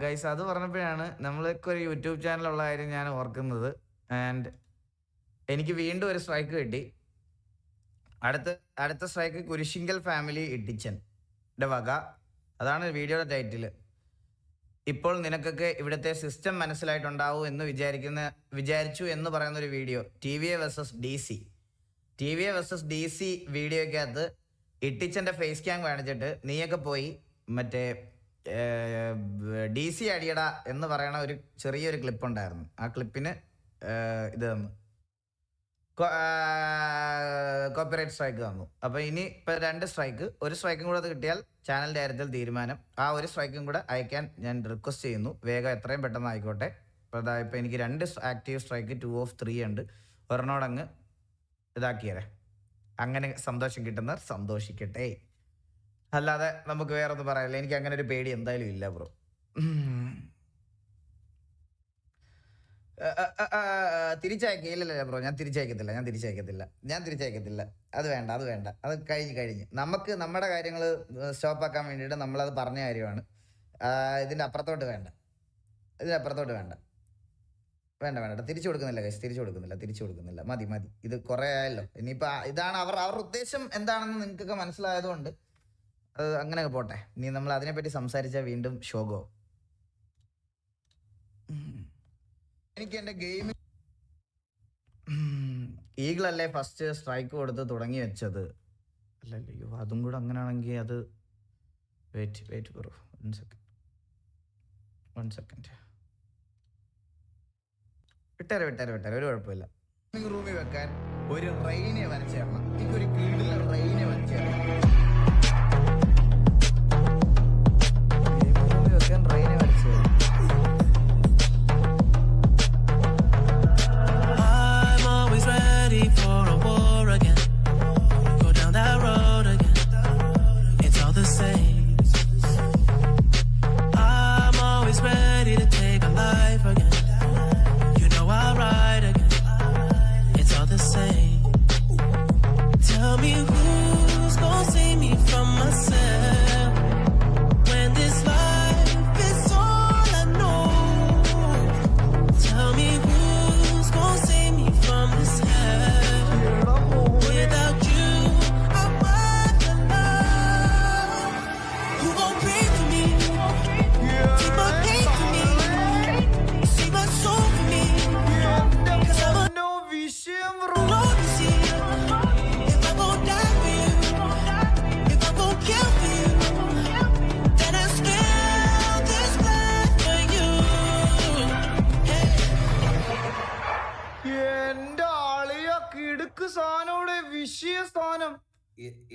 ഗൈസ് അത് പറഞ്ഞപ്പോഴാണ് നമ്മളൊക്കെ ഒരു യൂട്യൂബ് ചാനലുള്ള കാര്യം ഞാൻ ഓർക്കുന്നത്. ആൻഡ് എനിക്ക് വീണ്ടും ഒരു സ്ട്രൈക്ക് കിട്ടി. അടുത്ത സ്ട്രൈക്ക് കുരിശിങ്കൽ ഫാമിലി ഇട്ടിച്ചൻ്റെ വക. അതാണ് വീഡിയോയുടെ ടൈറ്റിൽ. ഇപ്പോൾ നിനക്കൊക്കെ ഇവിടുത്തെ സിസ്റ്റം മനസ്സിലായിട്ടുണ്ടാവും എന്ന് വിചാരിച്ചു എന്ന് പറയുന്ന ഒരു വീഡിയോ. TVA vs DC വീഡിയോക്കകത്ത് ഇട്ടിച്ചൻ്റെ ഫേസ് ക്യാം കാണിച്ചിട്ട് നീയൊക്കെ പോയി മറ്റേ DC അടിയടാ എന്ന് പറയണ ഒരു ചെറിയൊരു ക്ലിപ്പ് ഉണ്ടായിരുന്നു. ആ ക്ലിപ്പിന് ഇത് തന്നു, കോപ്പിറൈറ്റ് സ്ട്രൈക്ക് തന്നു. അപ്പോൾ ഇനി ഇപ്പം 2 സ്ട്രൈക്ക്, ഒരു സ്ട്രൈക്കും കൂടെ അത് കിട്ടിയാൽ ചാനലിൻ്റെ കാര്യത്തിൽ തീരുമാനം. ആ ഒരു സ്ട്രൈക്കും കൂടെ അയക്കാൻ ഞാൻ റിക്വസ്റ്റ് ചെയ്യുന്നു. വേഗം എത്രയും പെട്ടെന്ന് ആയിക്കോട്ടെ. അപ്പോൾ ഇപ്പം എനിക്ക് 2 ആക്റ്റീവ് സ്ട്രൈക്ക് 2 of 3 ഉണ്ട്. ഒരെണ്ണോടങ്ങ് ഇതാക്കിയേ. അങ്ങനെ സന്തോഷം കിട്ടുന്നവർ സന്തോഷിക്കട്ടെ. അല്ലാതെ നമുക്ക് വേറെ ഒന്നും പറയാനില്ല. എനിക്ക് അങ്ങനെ ഒരു പേടി എന്തായാലും ഇല്ല ബ്രോ. തിരിച്ചയക്കില്ല ബ്രോ. ഞാൻ തിരിച്ചയക്കത്തില്ല. അത് വേണ്ട. അത് കഴിഞ്ഞ് നമുക്ക് നമ്മുടെ കാര്യങ്ങൾ സ്റ്റോപ്പാക്കാൻ വേണ്ടിയിട്ട് നമ്മളത് പറഞ്ഞ കാര്യമാണ്. ഇതിൻ്റെ അപ്പുറത്തോട്ട് വേണ്ട. തിരിച്ചു കൊടുക്കുന്നില്ല ഗൈസ്. തിരിച്ചു കൊടുക്കുന്നില്ല. മതി. ഇത് കുറേ ആയല്ലോ. ഇനിയിപ്പോൾ ഇതാണ് അവരുടെ ഉദ്ദേശം എന്താണെന്ന് നിങ്ങൾക്കൊക്കെ മനസ്സിലായതുകൊണ്ട് അത് അങ്ങനെയൊക്കെ പോട്ടെ. ഇനി നമ്മൾ അതിനെപ്പറ്റി സംസാരിച്ചാൽ വീണ്ടും ഷോഗോ. എനിക്ക് എൻ്റെ ഗെയിം ഈഗിളല്ലേ ഫസ്റ്റ് സ്ട്രൈക്ക് കൊടുത്ത് തുടങ്ങി വെച്ചത്. അല്ലല്ലോ അതും കൂടെ അങ്ങനെയാണെങ്കിൽ അത് വെയിറ്റ് ബ്രോ. 1 സെക്കൻഡ്. വിട്ടേരെ ഒരു കുഴപ്പമില്ല. റൂമിൽ വെക്കാൻ ഒരു റെയിനെ വരച്ചു തരണം. എനിക്കൊരു കീഴിൽ റെയിനെ വരച്ചു തരണം. റൂമിൽ വെക്കാൻ റെയിനെ വരച്ചു തരണം. For a war again, go down that road again, it's all the same. I'm always ready to take a life again, you know I'll ride again, it's all the same. Tell me who's gonna save me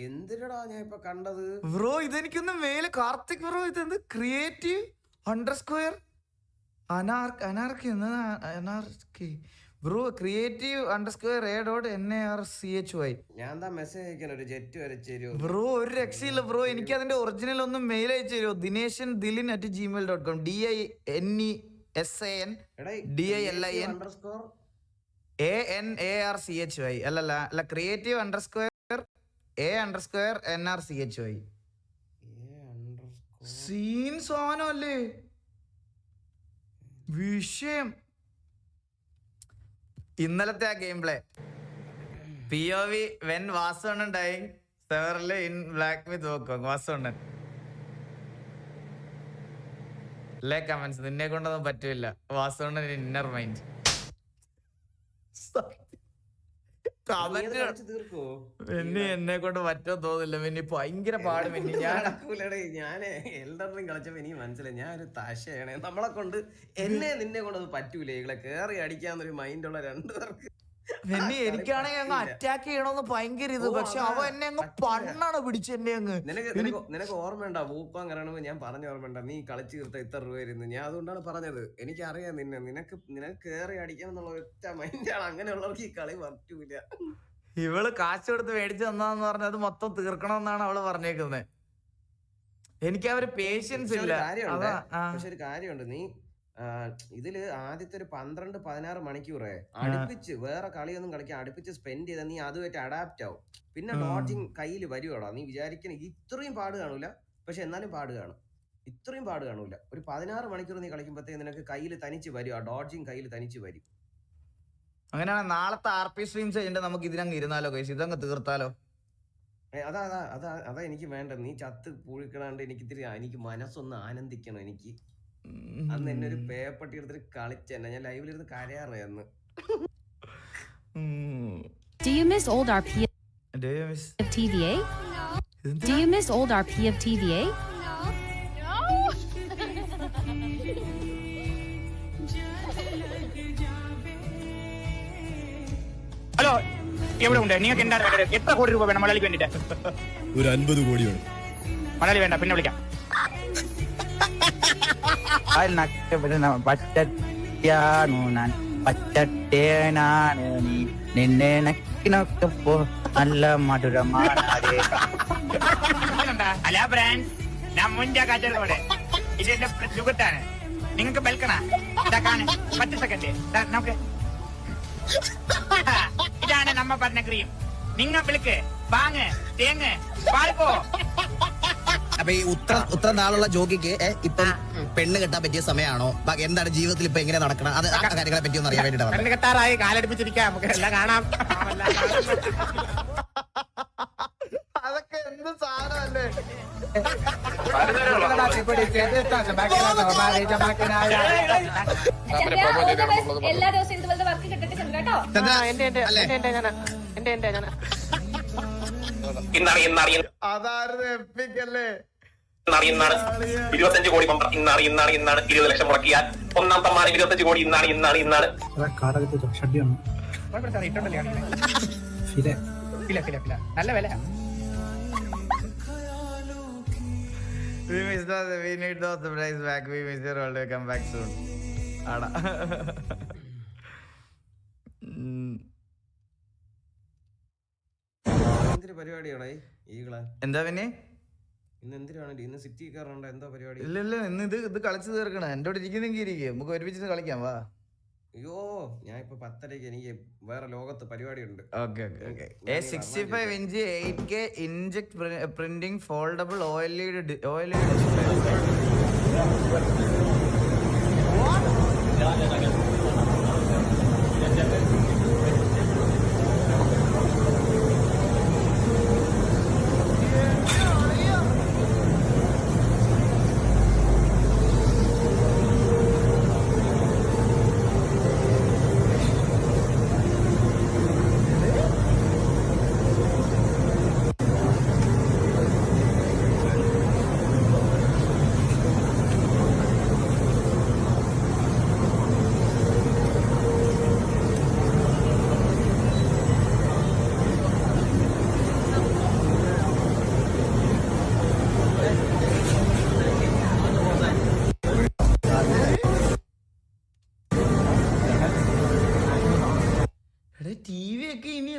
എന്തിനടാ ഞാൻ ഇപ്പൊ കണ്ടത്? ബ്രോ ഇതെനിക്കൊന്ന് മേലെ കാർത്തിക് ബ്രോ ഇതെന്ത് creative _ anarchy bro creative _a.narchy. ഞാൻ എന്താ മെസ്സേജ് അയക്കാൻ ഒരു ജെറ്റ് വരച്ചു തരുമോ ബ്രോ? ഒരു രക്ഷയില്ല ബ്രോ, എനിക്ക് അതിന്റെ ഒറിജിനൽ ഒന്ന് മെയിൽ അയച്ചു തരുമോ? dinesen@gmail.com DINESAN DILIN അല്ല ക്രിയേറ്റീവ് _a_narchy. സീൻ സാധനം അല്ലേ വിഷയം. ഇന്നലത്തെ ആ game play POV when Vasavannan dying സെവറില് in Black with Wukong. Vasavannan അല്ലേ കമന്റ്സ് നിന്നെ കൊണ്ടൊന്നും പറ്റൂല. വാസവണ്ണൻ ഇന്നർ മൈൻഡ് തീർക്കോ? എന്നെ കൊണ്ട് പറ്റോ തോന്നില്ല. പിന്നെ ഭയങ്കര പാട്. പിന്നെ ഞാന് എൽഡറിനും കളിച്ചപ്പോ എനിക്ക് മനസ്സിലായി ഞാൻ ഒരു താശയാണ്. നമ്മളെ കൊണ്ട് നിന്നെ കൊണ്ട് അത് പറ്റൂല. ഇങ്ങളെ കേറി അടിക്കാന്നൊരു മൈൻഡുള്ള രണ്ടുപേർക്ക്. പിന്നെ എനിക്കാണെങ്കിൽ അങ്ങ് അറ്റാക്ക് ചെയ്യണമെന്ന് ഭയങ്കര ഇത്. പക്ഷെ അവ എന്നെ അങ്ങ് പണ്ണാണ് പിടിച്ച് എന്നെ അങ്ങ്. നിനക്ക് ഓർമ്മയുണ്ടാ വൂപ്പാൻ കയറണമെന്ന് ഞാൻ പറഞ്ഞ ഓർമ്മയുണ്ടാ? നീ കളിച്ചു തീർത്ത ഇത്ര രൂപ ഇരുന്ന്. ഞാൻ അതുകൊണ്ടാണ് പറഞ്ഞത്. എനിക്കറിയാം നിനക്ക് കേറി അടിക്കണം എന്നുള്ള ഒറ്റ മൈൻഡാണ്. അങ്ങനെയുള്ളവർക്ക് ഈ കളി പറ്റൂല. ഇവള് കാശ് കൊടുത്ത് മേടിച്ചു തന്നാന്ന് പറഞ്ഞത് മൊത്തം തീർക്കണമെന്നാണ് അവള് പറഞ്ഞേക്കുന്നത്. എനിക്ക് അവര് പേഷ്യൻസ് ഇല്ല. പക്ഷെ ഒരു കാര്യമുണ്ട്, നീ ഇതില് ആദ്യത്തെ ഒരു 12-16 മണിക്കൂറേ അടുപ്പിച്ച് വേറെ കളിയൊന്നും കളിക്കാൻ അടുപ്പിച്ച് സ്പെൻഡ് ചെയ്താൽ നീ അതുമായിട്ട് അഡാപ്റ്റ് ആവും. പിന്നെ ഡോഡ്ജിങ് കയ്യിൽ വരുവാടാ. നീ വിചാരിക്കണ ഇത്രയും പാട് കാണൂല, പക്ഷെ എന്നാലും പാട് കാണും. ഇത്രയും പാട് കാണൂല. ഒരു 16 മണിക്കൂർ നീ കളിക്കുമ്പോഴത്തേക്ക് നിനക്ക് കയ്യിൽ തനിച്ച് വരും. ആ ഡോഡ്ജിങ് കയ്യിൽ തനിച്ച് വരും. അങ്ങനെയാണ് നാളത്തെ RP സ്ട്രീംസ് ചെയ്യേണ്ടത്. നമുക്ക് ഇതിനങ്ങ് ഇരുന്നാലോ കൈസ്? ഇതങ്ങ് തീർത്താലോ? അതാ എനിക്ക് വേണ്ട. നീ ചത്ത് പൂഴിക്കണാണ്ട് എനിക്ക് മനസ്സൊന്ന് ആനന്ദിക്കണം. എനിക്ക് അന്ന് എന്നെ ഒരു പേപ്പട്ടി എടുത്തിട്ട് കളിച്ചെന്നെ ഞാൻ ലൈവിലിരുന്ന് കരയാറിയാന്ന്. Do you miss old RP of TVA? Do you miss old RP of TVA? Hello, എവിടെ ഉണ്ട്? നിങ്ങൾക്ക് എന്താണ് വേണ്ടത്? എത്ര കോടി രൂപ വേണം മലയാളിക്ക് വേണ്ടിട്ട്? ഒരു 50 കോടി വേണം. മലയാളി വേണ്ട, പിന്നെ വിളിക്കാം. നിന്നെ നക്കിനൊക്കെ നല്ല മധുരമാണ്. അല്ല ബ്രാൻഡ് ഞാൻ മുൻപേ കാച്ചോടെ ഇതെന്റെ സുഹൃത്താണ്. നിങ്ങൾക്ക് ബെൽക്കണ 10 സെക്കൻഡ് നമുക്ക്. ഇതാണ് നമ്മ പറഞ്ഞ ക്രീം. നിങ്ങ വിളിക്ക് വാങ്ങ് തേങ്ങ് പാൽപ്പോ. അപ്പൊ ഈ ഉത്ര നാളുള്ള ജോഗിക്ക് ഇപ്പം പെണ്ണ് കെട്ടാൻ പറ്റിയ സമയമാണോ? എന്താണ് ജീവിതത്തിൽ ഇപ്പൊ എങ്ങനെ നടക്കണം? അത് ആ കാര്യങ്ങളെ പറ്റി ഒന്ന് അറിയാൻ വേണ്ടിട്ടാണ്. പെണ്ണ് കെട്ടാറായി, കാലടിപ്പിച്ചിരിക്കാം. നമുക്ക് എല്ലാം കാണാം. അതൊക്കെ എന്ത് സാധനമല്ലേ? എല്ലാ ദിവസവും ഇതുപോലത്തെ വർക്ക് കിട്ടിട്ട് ചന്ദ്രട്ടോ. അതായിരുന്നു എപ്പിക്കല്ലേ? 25 കോടി ഇന്നാണ് 20 ലക്ഷം മുടക്കിയാൽ ഒന്നാം സമ്മാനം 25 കോടി ഇന്നാണ്. നല്ല വില. We miss those. We need those surprise back. We miss your all. Come back soon. ആടാ. എന്താ പിന്നെ ഇന്ന് എന്തിനാണ് ഇന്ന് സിറ്റി കയറണ്ട? എന്താ പരിപാടി? ഇല്ല ഇന്ന് ഇത് കളിച്ചു തീർക്കണം. എന്റെ കൂടെ ഇരിക്കുന്നെങ്കിൽ ഇരിക്കും. നമുക്ക് ഒരുമിച്ച് കളിക്കാം. വാ. അയ്യോ, ഞാൻ ഇപ്പൊ 10:30 എനിക്ക് വേറെ ലോകത്ത് പരിപാടി ഉണ്ട്. Okay. A65 inch 8K inject printing foldable OLED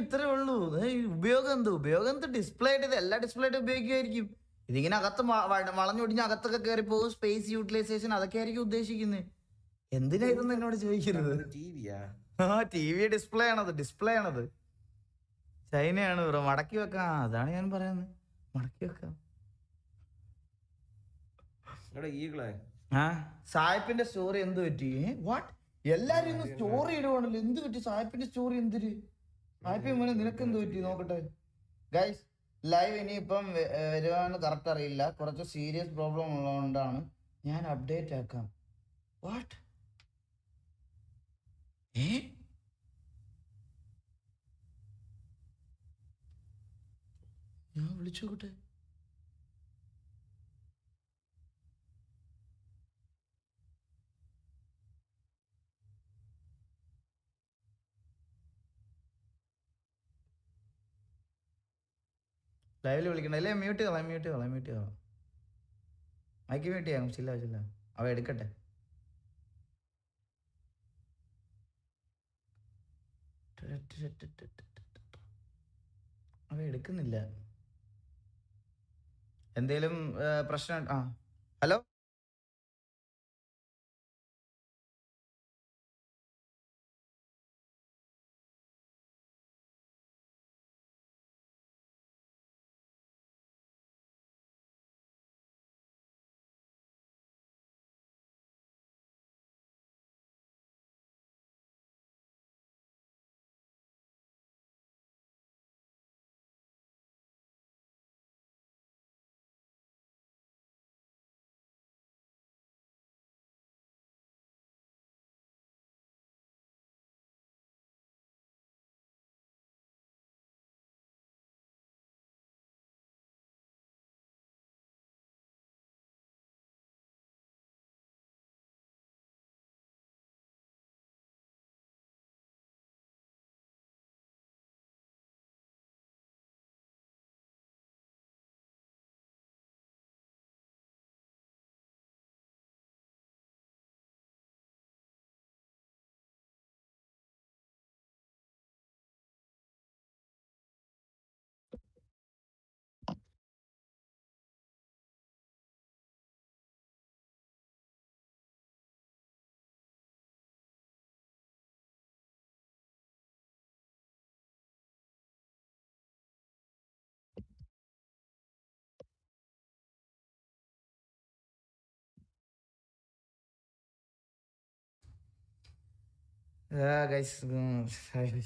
ഇത്രേ ഉള്ളൂ. ഉപയോഗം എന്ത് ഡിസ്പ്ലേ ആയിട്ട് ഇത് എല്ലാ ഡിസ്പ്ലേ ആയിട്ട് ഉപയോഗിക്കുമായിരിക്കും. ഇതിങ്ങനെ അകത്ത് വളഞ്ഞൊടിഞ്ഞ് അകത്തൊക്കെ കയറി പോകും. സ്പേസ് യൂട്ടിലൈസേഷൻ അതൊക്കെ ആയിരിക്കും ഉദ്ദേശിക്കുന്നത്. എന്തിനായിരുന്നു എന്നോട് ചോദിക്കരുത്. TV ഡിസ്പ്ലേ ആണത്. ചൈനയാണ് ബ്രോ. മടക്കി വെക്കാം. അതാണ് ഞാൻ പറയുന്നത്, മടക്കി വെക്കാം. സായിപ്പിന്റെ സ്റ്റോറി എന്ത് പറ്റി? വാട്ട് എല്ലാരും ഇന്ന് സ്റ്റോറി ഇടുവാണല്ലോ. എന്ത് പറ്റി സായിപ്പിന്റെ സ്റ്റോറി? എന്തിര് സായിപ്പ് മോനെ നിനക്ക് എന്ത് പറ്റി? നോക്കട്ടെ ഗൈസ്, ലൈവ് ഇനിയിപ്പം വരുവാന്ന് കറക്റ്റ് അറിയില്ല. കുറച്ച് സീരിയസ് പ്രോബ്ലം ഉള്ളതുകൊണ്ടാണ്. ഞാൻ അപ്ഡേറ്റ് ആക്കാം. വാട്ട് ഞാൻ വിളിച്ചോട്ടെ. ലൈവില് വിളിക്കണ്ട അല്ലേ? മ്യൂട്ട് കളാം. മൈക്ക് മ്യൂട്ട് ചെയ്യാം. ചില്ല അവ എടുക്കട്ടെ. അവ എടുക്കുന്നില്ല. എന്തേലും പ്രശ്നം? ഹലോ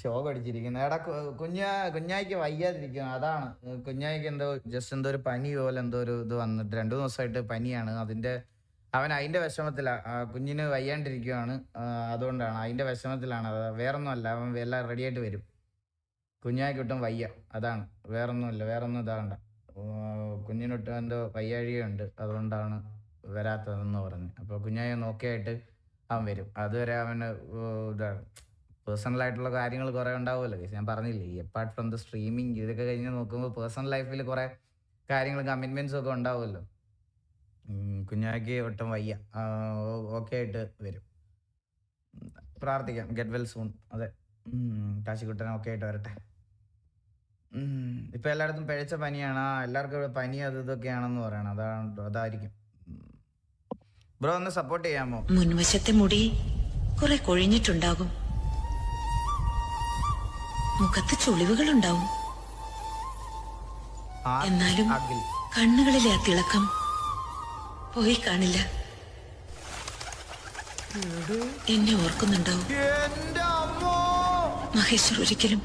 ഷോക്ക് അടിച്ചിരിക്കുന്നു. എടാ കുഞ്ഞായിക്ക് വയ്യാതിരിക്കും. അതാണ് കുഞ്ഞായിക്ക് എന്തോ ഒരു പനി പോലെ എന്തോ ഒരു ഇത് വന്നിട്ട് 2 ദിവസമായിട്ട് പനിയാണ്. അതിന്റെ വിഷമത്തിലാണ്. കുഞ്ഞിന് വയ്യാണ്ടിരിക്കുവാണ്. അതുകൊണ്ടാണ് അതിന്റെ വിഷമത്തിലാണ്. അത് വേറൊന്നും അല്ല. അവൻ എല്ലാം റെഡി ആയിട്ട് വരും. കുഞ്ഞായിക്ക് ഒട്ടും വയ്യ, അതാണ്. വേറൊന്നും ഇതാകണ്ട. കുഞ്ഞിനൊട്ടും എന്തോ വയ്യാഴികയുണ്ട്, അതുകൊണ്ടാണ് വരാത്തതെന്ന് പറഞ്ഞു. അപ്പോൾ കുഞ്ഞായി നോക്കിയായിട്ട് അവൻ വരും. അതുവരെ അവന് ഇതാണ് പേഴ്സണലായിട്ടുള്ള കാര്യങ്ങൾ കുറേ ഉണ്ടാവുമല്ലോ. ഞാൻ പറഞ്ഞില്ലേ, അപ്പാർട്ട് ഫ്രം ദ സ്ട്രീമിങ് ഇതൊക്കെ കഴിഞ്ഞ് നോക്കുമ്പോൾ പേഴ്സണൽ ലൈഫിൽ കുറേ കാര്യങ്ങൾ കമ്മിറ്റ്മെൻറ്റ്സും ഒക്കെ ഉണ്ടാവുമല്ലോ. കുഞ്ഞാക്ക് ഒട്ടും വയ്യ, ഓക്കെ ആയിട്ട് വരും. പ്രാർത്ഥിക്കാം. Get well soon. അതെ, കാശിക്കുട്ടൻ ഓക്കെ ആയിട്ട് വരട്ടെ. ഇപ്പം എല്ലായിടത്തും പിഴച്ച പനിയാണ്. എല്ലാവർക്കും ഇവിടെ പനി അത് ഇതൊക്കെയാണെന്ന് പറയണം. അതായിരിക്കും. ബ്രോ ഒന്ന് സപ്പോർട്ട് ചെയ്യാമോ? മുൻവശത്തെ മുടി കുറെ കൊഴിഞ്ഞിട്ടുണ്ടാകും, മുഖത്ത് ചുളിവുകളുണ്ടാവും. എന്നാലും കണ്ണുകളിലെ ആ തിളക്കം പോയി കാണില്ല. എന്നെ ഓർക്കുന്നുണ്ടാവും. മഹേശ്വർ ഒരിക്കലും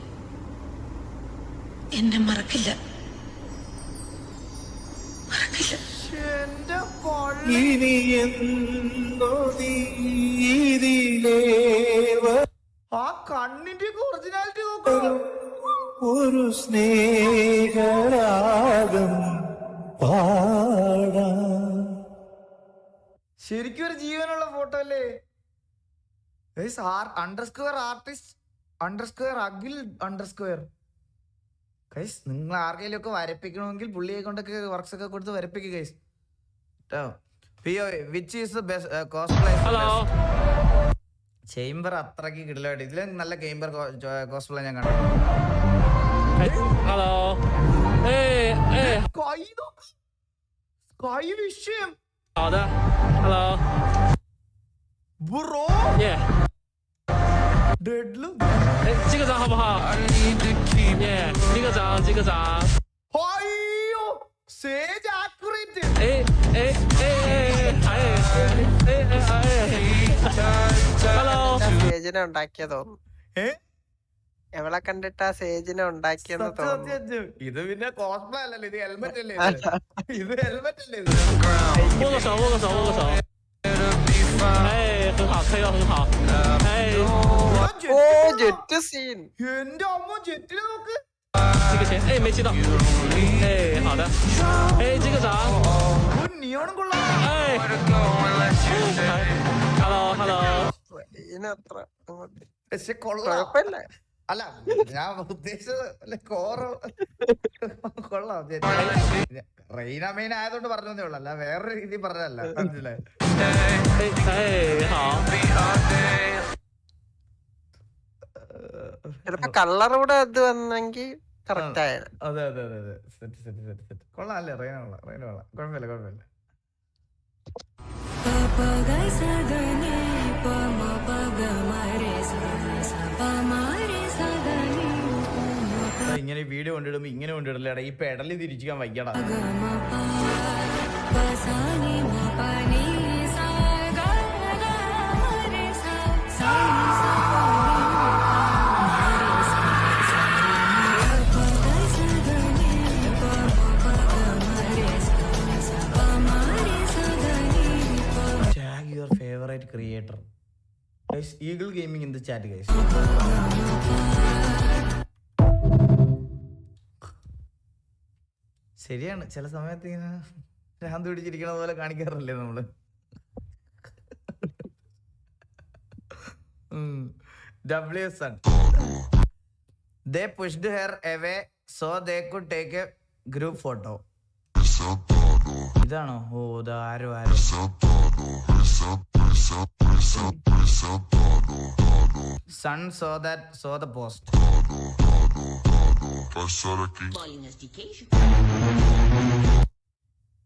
എന്നെ മറക്കില്ല. ആ കണ്ണിന്റെ ഒറിജിനാലിറ്റി നോക്കുക. ഒരു സ്നേഹരാഗം പാടാ. ശരിക്കും ഒരു ജീവനുള്ള ഫോട്ടോ അല്ലേ? _artist_aghil_. ഗൈസ്, നിങ്ങൾ ആർക്കെങ്കിലും ഒക്കെ വരപ്പിക്കണമെങ്കിൽ പുള്ളിയെ കൊണ്ടൊക്കെ വർക്ക്സ് ഒക്കെ കൊടുത്ത് വരപ്പിക്കുക guys. Which is the best cosplay? Chamber അത്രയ്ക്ക് കിടിലായിട്ട്. ഇതിലും നല്ല ചേംബർ കോസ്പ്ലേ ഞാൻ കണ്ടു. Hello. കൈ നോക്ക്. കൈ വിഷയം. 好的。Hello. Bro Yeah. Dead look. 击个掌好不好？ Yeah. 击个掌，击个掌。 അയ്യോ സേജ് ആക്യുറേറ്റ്. Hello. സേജിനെ ഉണ്ടാക്കിയ തോന്നുന്നു. എവളെ കണ്ടിട്ട് ആ സേജിനെ ഉണ്ടാക്കിയെന്ന് തോന്നുന്നു. ഇത് പിന്നെ കോസ്പ്ലേ അല്ലല്ലോ, ഇത് ഹെൽമെറ്റ് അല്ലേ ഇത് ഹെൽമെറ്റ് അല്ലേ ഇത്. 握个手，握个手，握个手。很好，推的很好。ഓ ജെറ്റ് സീൻ. എന്റെ അമ്മ ജെറ്റിനെ നോക്ക്. 这个钱，没接到。好的。击个掌。നീയോണം കൊള്ളാം. Hello. ഇതിനത്ര അങ്ങോട്ട് പക്ഷെ കൊള്ളാം. കുഴപ്പമില്ല. അല്ല ഞാൻ ഉദ്ദേശിച്ചത് കൊള്ളാം. റെയ്ന മെയിൻ ആയതുകൊണ്ട് പറഞ്ഞതേ ഉള്ളു, അല്ല വേറൊരു രീതി പറഞ്ഞതല്ല. മനസ്സിലായി. ചിലപ്പോ കളറൂടെ അത് വന്നെങ്കിൽ കറക്റ്റ് ആയത്. അതെ സെറ്റ് കൊള്ളാം അല്ലേ. റെയ്ന കൊള്ളാം. കുഴപ്പമില്ല. ഇങ്ങനെ വീഡിയോ കൊണ്ടിടുമ്പോ ഇങ്ങനെ കൊണ്ടിടല്ലേടാ, ഈ പെടലി തിരിച്ചിക്കാൻ വയ്യടാ. Tag your favorite creator. Guys, Eagle Gaming in the chat, guys. ശരിയാണ്, ചില സമയത്ത് ഇങ്ങനെ ഭ്രാന്ത് പിടിച്ചിരിക്കണ പോലെ കാണിക്കാറില്ലേ നമ്മള്. WSN. They pushed her away so they could take a group photo. ഇതാണോ? ഓ ഇത് ആരോ Son saw the post.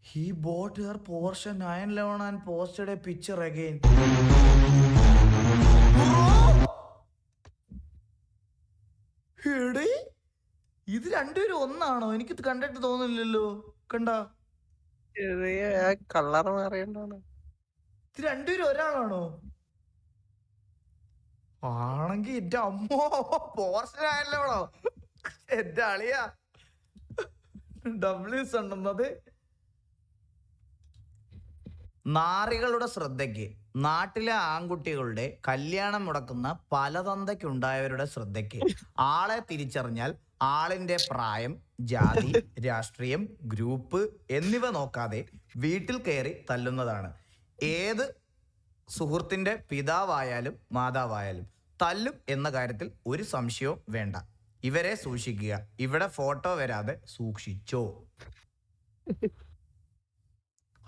He bought her Porsche 911 and posted a picture again. എടേ ഇത് രണ്ടുപേരും ഒന്നാണോ? എനിക്കിത് കണ്ടിട്ട് തോന്നില്ലല്ലോ. കണ്ടാ കളർ മാറിയോണ്ടാണ്. ഇത് രണ്ടുപേരും ഒരാളാണോ? ആണെങ്കി എന്റെ അമ്മോ പോർഷനായല്ലോണോ എന്റെ അളിയാ. ഡബ്ല്യൂസ് ഉണ്ടെന്നത് നാറികളുടെ ശ്രദ്ധയ്ക്ക്, നാട്ടിലെ ആൺകുട്ടികളുടെ കല്യാണം മുടക്കുന്ന പലതന്തയ്ക്കുണ്ടായവരുടെ ശ്രദ്ധയ്ക്ക് ആളെ തിരിച്ചറിഞ്ഞാൽ ആളിന്റെ പ്രായം, ജാതി, രാഷ്ട്രീയം, ഗ്രൂപ്പ് എന്നിവ നോക്കാതെ വീട്ടിൽ കയറി തല്ലുന്നതാണ്. ഏത് സുഹൃത്തിന്റെ പിതാവായാലും മാതാവായാലും തല്ലും എന്ന കാര്യത്തിൽ ഒരു സംശയവും വേണ്ട. ഇവരെ സൂക്ഷിക്കുക. ഇവിടെ ഫോട്ടോ വരാതെ സൂക്ഷിച്ചോ.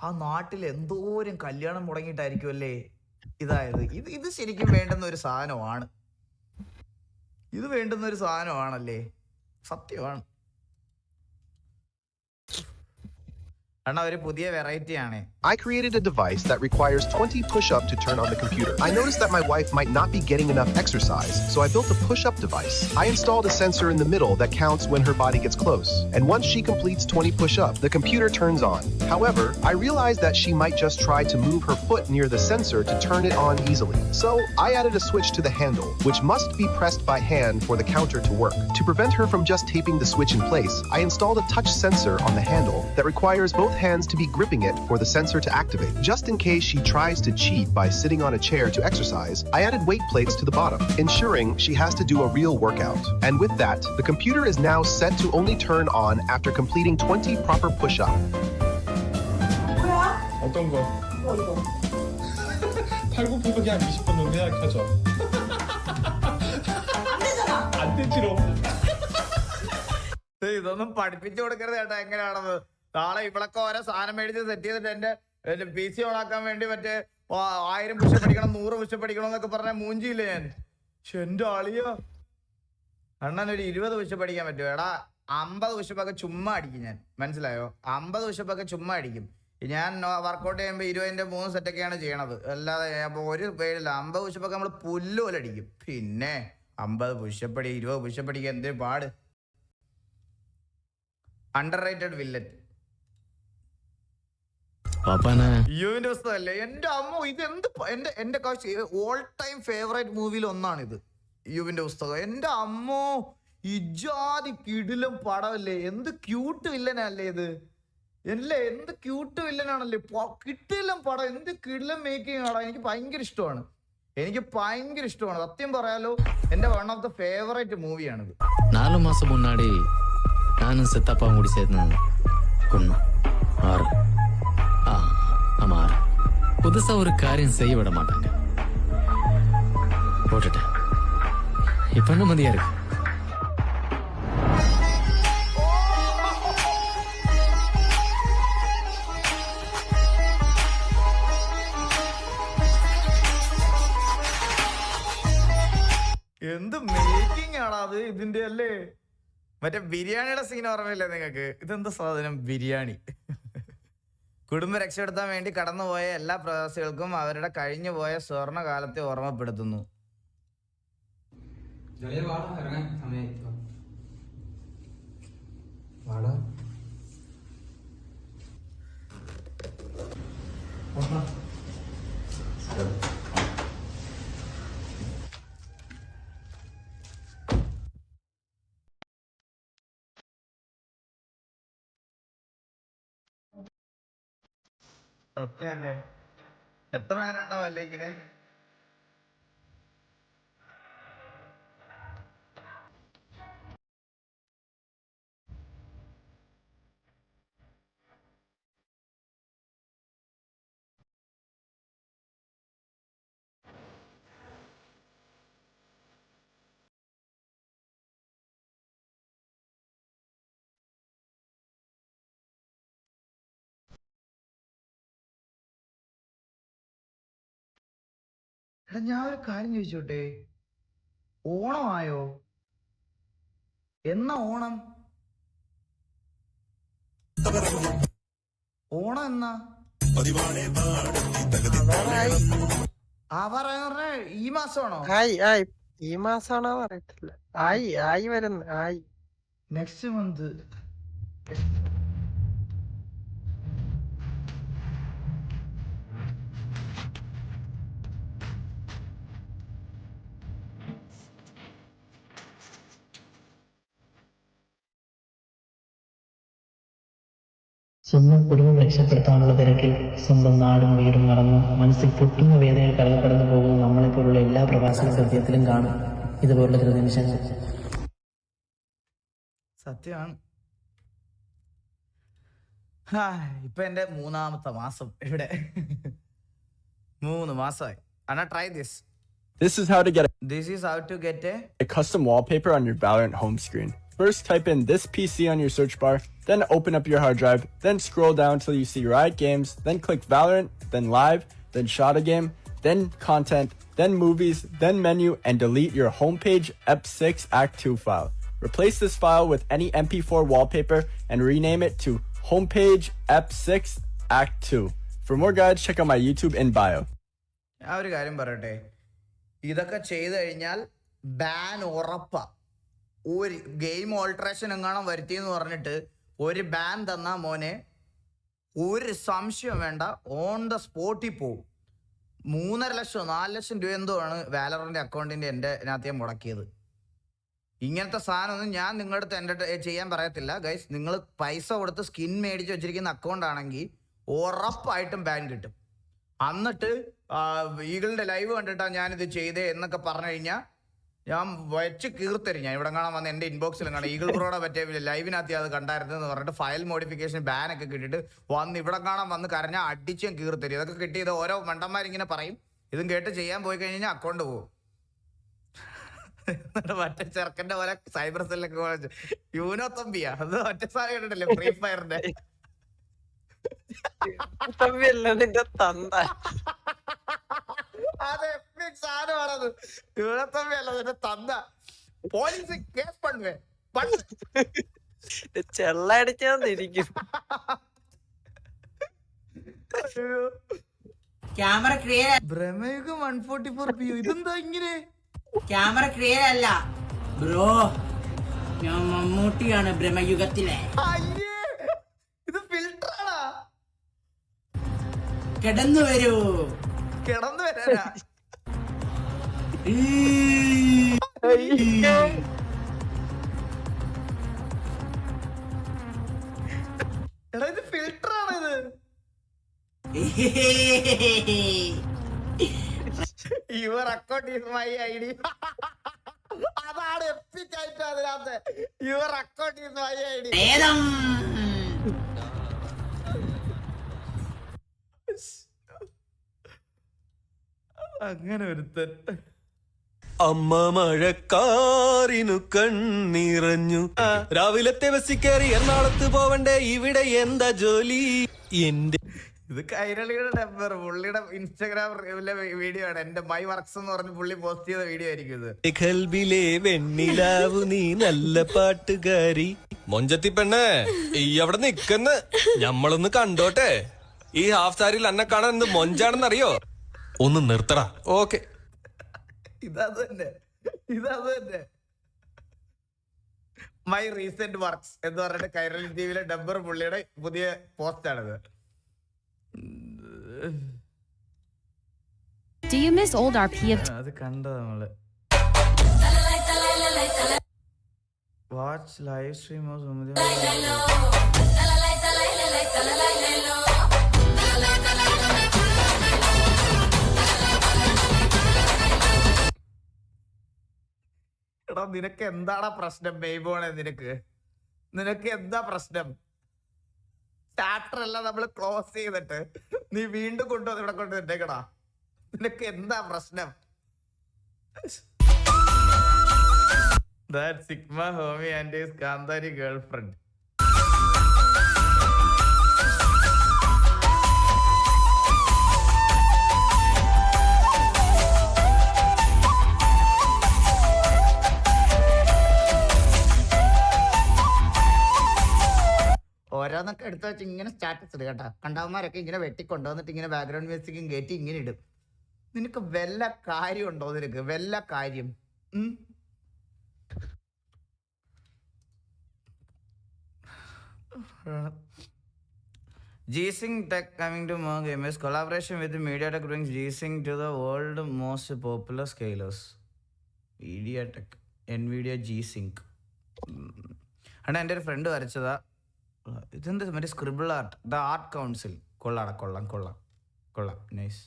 ആ നാട്ടിൽ എന്തോരം കല്യാണം മുടങ്ങിയിട്ടായിരിക്കും അല്ലേ ഇതായത്. ഇത് ശരിക്കും വേണ്ടുന്ന ഒരു സാധനമാണ്. ഇത് വേണ്ടുന്ന ഒരു സാധനമാണല്ലേ, സത്യമാണ്. I created a device that requires 20 push-up to turn on the computer. I noticed that my wife might not be getting enough exercise, so I built a push-up device. I installed a sensor in the middle that counts when her body gets close. And once she completes 20 push-ups, the computer turns on. However, I realized that she might just try to move her foot near the sensor to turn it on easily. So I added a switch to the handle, which must be pressed by hand for the counter to work. To prevent her from just taping the switch in place, I installed a touch sensor on the handle that requires both hands to be gripping it for the sensor to activate. Just in case she tries to cheat by sitting on a chair to exercise, I added weight plates to the bottom, ensuring she has to do a real workout. And with that, the computer is now set to only turn on after completing 20 proper push-ups. 어떤 거? 팔굽혀펴기 한 20분 정도 해야 켜져. 안 되지롱. ഇതൊന്നും പഠിപ്പിച്ചു കൊടുക്കരുത് ചേട്ടാ എങ്ങനെയാണെന്ന്. നാളെ ഇവളൊക്കെ ഓരോ സാധനം മേടിച്ച് സെറ്റ് ചെയ്തിട്ട് എന്റെ PC ഓണാക്കാൻ വേണ്ടി മറ്റേ 1000 പുഷപ്പ് അടിക്കണം, 100 പുഷപ്പ് അടിക്കണം എന്നൊക്കെ പറഞ്ഞ മൂഞ്ചിയില്ലേ ഞാൻ. എന്റെ ആളിയാ അണ്ണൻ ഒരു 20 പുഷപ്പ് അടിക്കാൻ പറ്റുമോ? എടാ 50 പുഷപ്പൊക്കെ ചുമ്മാ അടിക്കും ഞാൻ, മനസ്സിലായോ? 50 പുഷപ്പൊക്കെ ചുമ്മാ അടിക്കും ഞാൻ. വർക്കൗട്ട് ചെയ്യുമ്പോൾ 20ന്റെ 3 സെറ്റൊക്കെയാണ് ചെയ്യണത്, അല്ലാതെ ഒരു പേരില്ല. 50 പുഷപ്പൊക്കെ നമ്മൾ പുല്ല് പോലെ അടിക്കും. പിന്നെ 50 പുഷപ്പടി 20 പുഷപ്പടിക്ക് എന്ത് പാട്. അണ്ടർ റേറ്റഡ് വില്ലൻ യുവിന്റെ പുസ്തകമല്ലേ എന്റെ അമ്മ. ഇത് എന്ത് എന്റെ ഓൾ ടൈം ഫേവറേറ്റ് മൂവിയിൽ ഒന്നാണിത്, യുവിന്റെ പുസ്തകം. എന്റെ അമ്മോ, ഇജാതി കിടിലം പടമല്ലേ, എന്ത് ക്യൂട്ട് വില്ലനല്ലേ ഇത്, അല്ലേ? എന്ത് ക്യൂട്ട് വില്ലനാണല്ലേ, കിട്ടിലും പടം, എന്ത് കിടിലം മേക്കിംഗ് ആണോ. എനിക്ക് ഭയങ്കര ഇഷ്ടമാണ്, സത്യം പറയാലോ. എന്റെ വൺ ഓഫ് ദ ഫേവറേറ്റ് മൂവിയാണിത്. 4 மாசம் முன்னாடி நானும் சித்தப்பாவும் கூடி சேர்ந்து ஒன்று 6 ஆமா 6 புதுசா ஒரு காரியம் செய்ய விட மாட்டாங்க, போட்டுட்டேன். இப்ப நிம்மதியா இருக்கு. എന്ത് മേക്കിംഗ് ആണോ അത് ഇതിന്റെ, അല്ലേ? മറ്റേ ബിരിയാണിയുടെ സീൻ ഓർമ്മയില്ലേ നിങ്ങൾക്ക്? ഇതെന്താ സാധനം, ബിരിയാണി. കുടുംബം രക്ഷപ്പെടുത്താൻ വേണ്ടി കടന്നുപോയ എല്ലാ പ്രവാസികൾക്കും അവരുടെ കഴിഞ്ഞുപോയ സ്വർണ്ണ കാലത്തെ ഓർമ്മപ്പെടുത്തുന്നു. സത്യല്ലേ, എത്ര നേരം അല്ലേ ഇങ്ങനെ? എടാ ഞാൻ ഒരു കാര്യം ചോദിച്ചോട്ടെ, ഓണമായോ? എന്നാ ഓണം? ഓണം എന്നാ? ഈ മാസമാണോ? ഈ മാസമാണോ അറിയത്തില്ല. ആയി വരുന്നു. Next month. സ്വന്തം കുടുംബം രക്ഷപ്പെടുത്താനുള്ള തിരക്കിൽ സ്വന്തം നാടും വീടും മറന്ന് മനസ്സിൽ പൊട്ടുന്ന വേദനയിൽ കടന്നു പോകുന്ന നമ്മളെപ്പോലുള്ള എല്ലാ പ്രവാസികളുടെ ഹൃദയത്തിലും കാണും ഇതുപോലുള്ള ചില നിമിഷങ്ങൾ. സത്യമാണ്. ഇപ്പൊ എന്റെ 3ാമത്തെ മാസം ഇവിടെ. 3 മാസമായി. അണ്ണാ try this. This is how to get a custom wallpaper on your Valorant home screen. First, type in this PC on your search bar, then open up your hard drive, then scroll down till you see Riot Games, then click Valorant, then Live, then Shot a Game, then Content, then Movies, then Menu, and delete your homepage EP6 Act 2 file. Replace this file with any MP4 wallpaper and rename it to Homepage EP6 Act 2. For more guides, check out my YouTube in bio. ഞാൻ ഒരു കാര്യം പറയട്ടെ, ഇതൊക്കെ ചെയ്തു കഴിഞ്ഞാൽ ബാൻ ഉറപ്പാ. ഒരു ഗെയിം ഓൾട്രേഷൻ എങ്ങാനും വരുത്തിയെന്ന് പറഞ്ഞിട്ട് ഒരു ബാൻ തന്നാ മോനെ ഒരു സംശയം വേണ്ട, ഓൺ ദ സ്പോട്ടിൽ പോവും. 3.5 ലക്ഷം 4 ലക്ഷം രൂപ എന്തോ ആണ് വാലറിന്റെ അക്കൗണ്ടിന്റെ എൻ്റെ അതിനകത്ത് ഞാൻ മുടക്കിയത്. ഇങ്ങനത്തെ സാധനമൊന്നും ഞാൻ നിങ്ങളുടെ അടുത്ത് എൻ്റെ ചെയ്യാൻ പറയത്തില്ല ഗൈസ്. നിങ്ങൾ പൈസ കൊടുത്ത് സ്കിൻ മേടിച്ച് വെച്ചിരിക്കുന്ന അക്കൗണ്ട് ആണെങ്കിൽ ഉറപ്പായിട്ടും ബാൻ കിട്ടും. എന്നിട്ട് ഈഗിളിന്റെ ലൈവ് കണ്ടിട്ടാണ് ഞാനിത് ചെയ്തേ എന്നൊക്കെ പറഞ്ഞു കഴിഞ്ഞാൽ ഞാൻ വെച്ച് കീർത്തരും. ഞാൻ ഇവിടെ കാണാൻ വന്ന് എൻ്റെ ഇൻബോക്സിലും കാണാം ഈഗിൾ ബ്രോയുടെ പറ്റിയ ലൈവിനകത്ത് അത് കണ്ടായിരുന്നെന്ന് പറഞ്ഞിട്ട് ഫയൽ മോഡിഫിക്കേഷൻ ബാനൊക്കെ കിട്ടിയിട്ട് വന്ന് ഇവിടെ കാണാൻ വന്ന് കരഞ്ഞാൽ അടിച്ചും കീർത്തരും. ഇതൊക്കെ കിട്ടിയത് ഓരോ മണ്ടന്മാരിങ്ങനെ പറയും, ഇതും കേട്ട് ചെയ്യാൻ പോയി കഴിഞ്ഞാൽ അക്കൗണ്ട് പോകും. മറ്റേ ചെറുക്കന്റെ പോലെ സൈബർ സെല്ലൊക്കെ യൂനോ തമ്പിയാ, അത് ഒറ്റ സാധനം കേട്ടിട്ടില്ലേ ഫ്രീ ഫയറിന്റെ? നിന്റെ തന്ത അതെ സാധനമാണത്. യൂനോ തമ്പിയല്ല നിന്റെ തന്ത. പോലീസ് കേസ് പണ്ടുവേ ചെള്ളടിച്ചാന്നിരിക്കും. Camera clear Bramayugam 144 PU. ഇതെന്താ ഇങ്ങനെ? ക്യാമറ ക്ലിയർ അല്ല ബ്രോ, ഞാൻ മമ്മൂട്ടിയാണ് ഭ്രമയുഗത്തിലെ. ഇത് ഫിൽറ്ററാണാ? കിടന്നു വരൂ. കിടന്നു വരാനാ? എടാ ഇത് ഫിൽറ്ററാണ് ഇത്. Your account is my ID. അതാണ് എപ്പിക് ആയിട്ട് അതിനകത്ത്. Your account is my ID. അങ്ങനെ ഒരുത്തൻ. അമ്മ മഴക്കാറിനു കണ്ണിറഞ്ഞു. രാവിലത്തെ ബസ്സിൽ കയറി എറണാകുളത്ത് പോവണ്ടേ, ഇവിടെ എന്താ ജോലി? എന്റെ ഇത് കൈരളിയുടെ നമ്പർ, പുള്ളിയുടെ ഇൻസ്റ്റാഗ്രാം വീഡിയോ ആണ്. എന്റെ മൈ വർക്ക്സ് എന്ന് പറഞ്ഞ് പുള്ളി പോസ്റ്റ് ചെയ്ത വീഡിയോ ആയിരിക്കും ഇത്. ഖൽബിലെ വെണ്ണിലാവു നീ നല്ല പാട്ടുകാരി. മൊഞ്ചത്തി പെണ്ണേ, ഈ അവിടെ നിക്കുന്ന ഞമ്മളൊന്ന് കണ്ടോട്ടെ. ഈ ഹാഫ് സാരിയിൽ അന്നെ കാണാൻ എന്ത് മൊഞ്ചാണെന്നറിയോ? ഒന്ന് നിർത്തടാ. ഓക്കെ, ഇതത് തന്നെ. മൈ റീസെന്റ് വർക്ക്സ് എന്ന് പറഞ്ഞിട്ട് കൈരളി ടിവിയിലെ നമ്പർ പുള്ളിയുടെ പുതിയ പോസ്റ്റ് ആണിത്. Do you miss old RP of അത് കണ്ടത് നമ്മള്. Watch live stream of Sumathi. എടാ നിനക്ക് എന്താടാ പ്രശ്നം? ബേബോണെ നിനക്ക് എന്താ പ്രശ്നം? ചാപ്റ്റർ എല്ലാം നമ്മള് ക്ലോസ് ചെയ്തിട്ട് നീ വീണ്ടും കൊണ്ടുവന്ന് ഇവിടെ കൊണ്ടുവന്നേക്കടാ. നിനക്ക് എന്താ പ്രശ്നം? That Sigma homie and his Kandari girlfriend. ഓരോന്നൊക്കെ എടുത്ത് വെച്ച് ഇങ്ങനെ സ്റ്റാറ്റസ് ഇടുക കേട്ടോ. കണ്ടവന്മാരൊക്കെ ഇങ്ങനെ വെട്ടിക്കൊണ്ടുവന്നിട്ട് ഇങ്ങനെ ബാക്ക്ഗ്രൗണ്ട് മ്യൂസിക്കും കയറ്റി ഇങ്ങനെ ഇടും. നിനക്ക് വല്ല കാര്യം ഉണ്ടോ? നിനക്ക് വല്ല കാര്യം? G-Sync Tech coming to more gamers. Collaboration with MediaTek brings G-Sync to the world most popular scalers. MediaTek, NVIDIA G-Sync. ആണ് എൻ്റെ ഒരു ഫ്രണ്ട് വരച്ചതാ. ഇതെന്താ മറ്റേ scribble art, the art council. കൊള്ളാം. നൈസ്.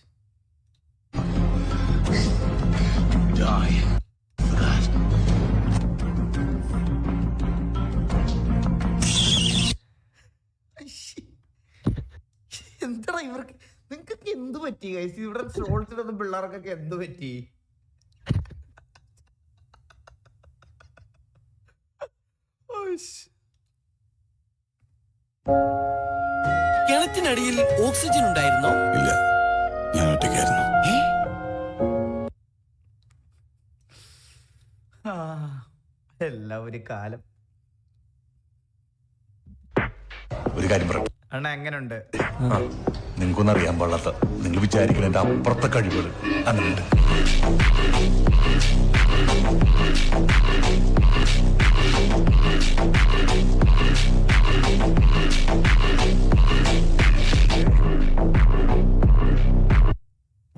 എന്താ ഇവർക്ക്, നിങ്ങൾക്കൊക്കെ എന്ത് പറ്റി ഗൈസ്? ഇവിടെ ഷോർട്സിലൊന്നും പിള്ളേർക്കൊക്കെ എന്ത് പറ്റി? കിണറ്റിനടിയിൽ ഓക്സിജൻ ഉണ്ടായിരുന്നോ? ഇല്ല, ഞാൻ ഒറ്റയ്ക്കായിരുന്നു. എല്ലാം ഒരു കാലം. ഒരു കാര്യം പറ അണ്ണാ, എങ്ങനെയുണ്ട്? നിങ്ങൾക്കൊന്നും അറിയാൻ പാടില്ലാത്ത, നിങ്ങൾ വിചാരിക്കുന്നതിന്റെ അപ്പുറത്തെ കഴിവുകൾ അങ്ങനെയുണ്ട്.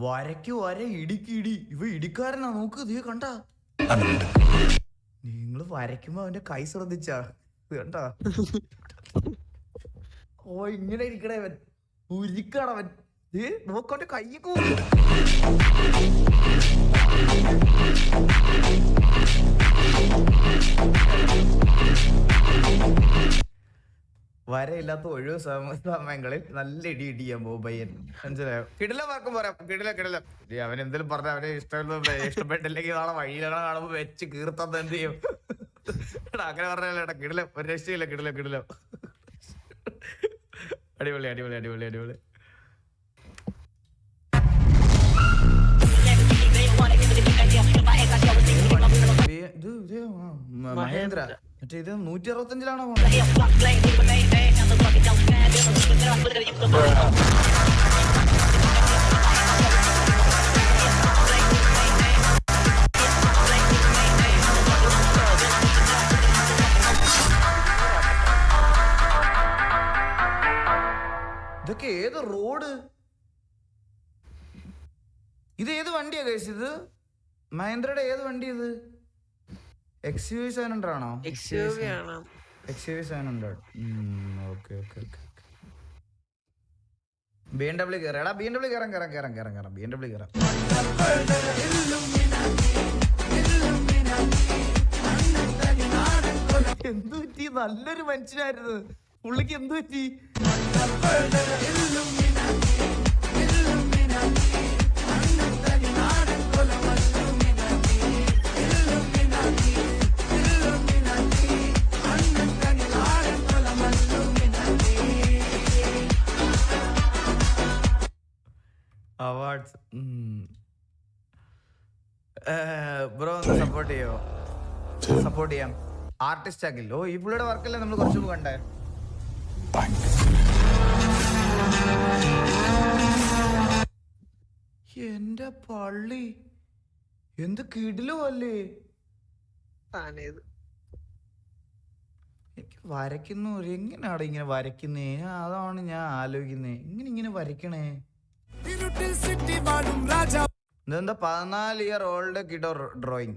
വരയ്ക്ക് വര, ഇടിക്ക് ഇടി. ഇവ ഇടിക്കാരനാ, നോക്ക്. നീ കണ്ട? നിങ്ങള് വരയ്ക്കുമ്പോ അവന്റെ കൈ ശ്രദ്ധിച്ചാ? കണ്ടാ? ഓ ഇങ്ങനെ ഇരിക്കണേ അവൻ, ഉരിക്കണവൻ. നോക്കവന്റെ കയ്യൊക്കെ വരയില്ലാത്ത ഒഴിവ് സമയങ്ങളിൽ നല്ല ഇടി ഇടിയാൻ പോകും പയ്യൻ. മനസ്സിലായോ? കിടില വാക്കും പറയാം. കിടില അവൻ എന്തെങ്കിലും പറഞ്ഞ അവനെ ഇഷ്ടപ്പെട്ടില്ലെങ്കിൽ നാളെ വഴിയിലാണ് കാണുമ്പോ വെച്ച് കീർത്തന്ന് എന്ത് ചെയ്യും? അങ്ങനെ പറഞ്ഞാലേട്ടാ കിടില, ഒരു രക്ഷയില്ല. കിടില. അടിപൊളി. ഇത് മഹേന്ദ്ര മറ്റേ ഇത് 165-ലാണോ ഇതൊക്കെ ഏത് റോഡ്? ഇത് ഏത് വണ്ടിയാ കേസ്? ഇത് മഹേന്ദ്രയുടെ ഏത് വണ്ടി? ഇത് XUV 700 ആണോ? XUV ആണ്. XUV 700. Okay okay okay. BMW കയറാം. എടാ BMW കയറാം. BMW കയറാം. എന്തു പറ്റി? നല്ലൊരു മനുഷ്യനായിരുന്നു പുള്ളിക്ക്. എന്തു പറ്റി? അവാർഡ്സ് ബ്രോ ഒന്ന് സപ്പോർട്ട് ചെയ്യോ? സപ്പോർട്ട് ചെയ്യാം. ആർട്ടിസ്റ്റ് ആക്കില്ല. ഈ പുള്ളിയുടെ വർക്കല്ലേ നമ്മൾ കുറച്ചു കണ്ടേ. എന്റെ പള്ളി എന്ത് കിടിലോ അല്ലേ. എനിക്ക് വരയ്ക്കുന്നു എങ്ങനെയാണ് ഇങ്ങനെ വരയ്ക്കുന്നേ? അതാണ് ഞാൻ ആലോചിക്കുന്നേ. ഇങ്ങനെ വരയ്ക്കണേ? ഇതെന്താ 14 year old കിഡോ ഡ്രോയിങ്.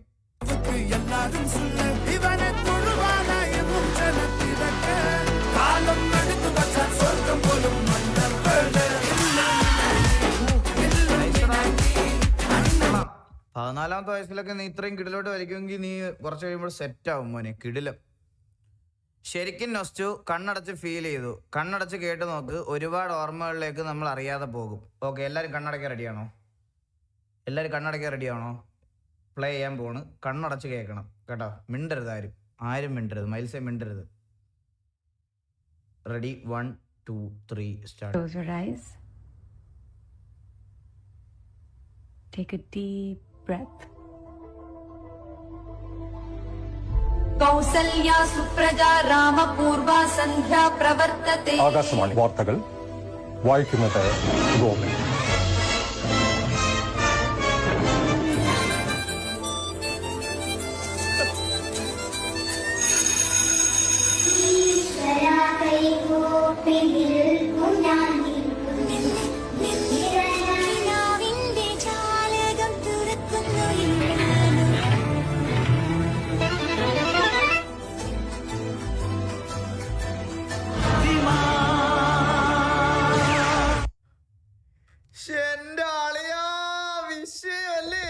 പതിനാലാമത്തെ വയസ്സിലൊക്കെ നീ ഇത്രയും കിടിലോട്ട് വരയ്ക്കുമെങ്കിൽ നീ കുറച്ച് കഴിയുമ്പോൾ സെറ്റ് ആവും മോനെ. കിടിലം. ശരിക്കും നൊസ്റ്റു കണ്ണടച്ച് ഫീൽ ചെയ്തു. കണ്ണടച്ച് കേട്ട് നോക്ക്. ഒരുപാട് ഓർമ്മകളിലേക്ക് നമ്മൾ അറിയാതെ പോകും. ഓക്കെ, എല്ലാവരും കണ്ണടയ്ക്കാൻ റെഡിയാണോ? പ്ലേ ചെയ്യാൻ പോണ്. കണ്ണടച്ച് കേൾക്കണം കേട്ടോ. മിണ്ടരുത് ആരും മിണ്ടരുത്. മൈൽസേ മിണ്ടരുത്. Ready? 1 2 3 start. Close your eyes. Take a deep breath. കൗസല്യാ സുപ്രജാ രാമപൂർവാ സന്ധ്യാ പ്രവർത്തത്തെ. ആകാശവാണി വാർത്തകൾ വായിക്കുന്നത് ഗോപൻ. എന്റെ ആളിയാ വിഷയല്ലേ.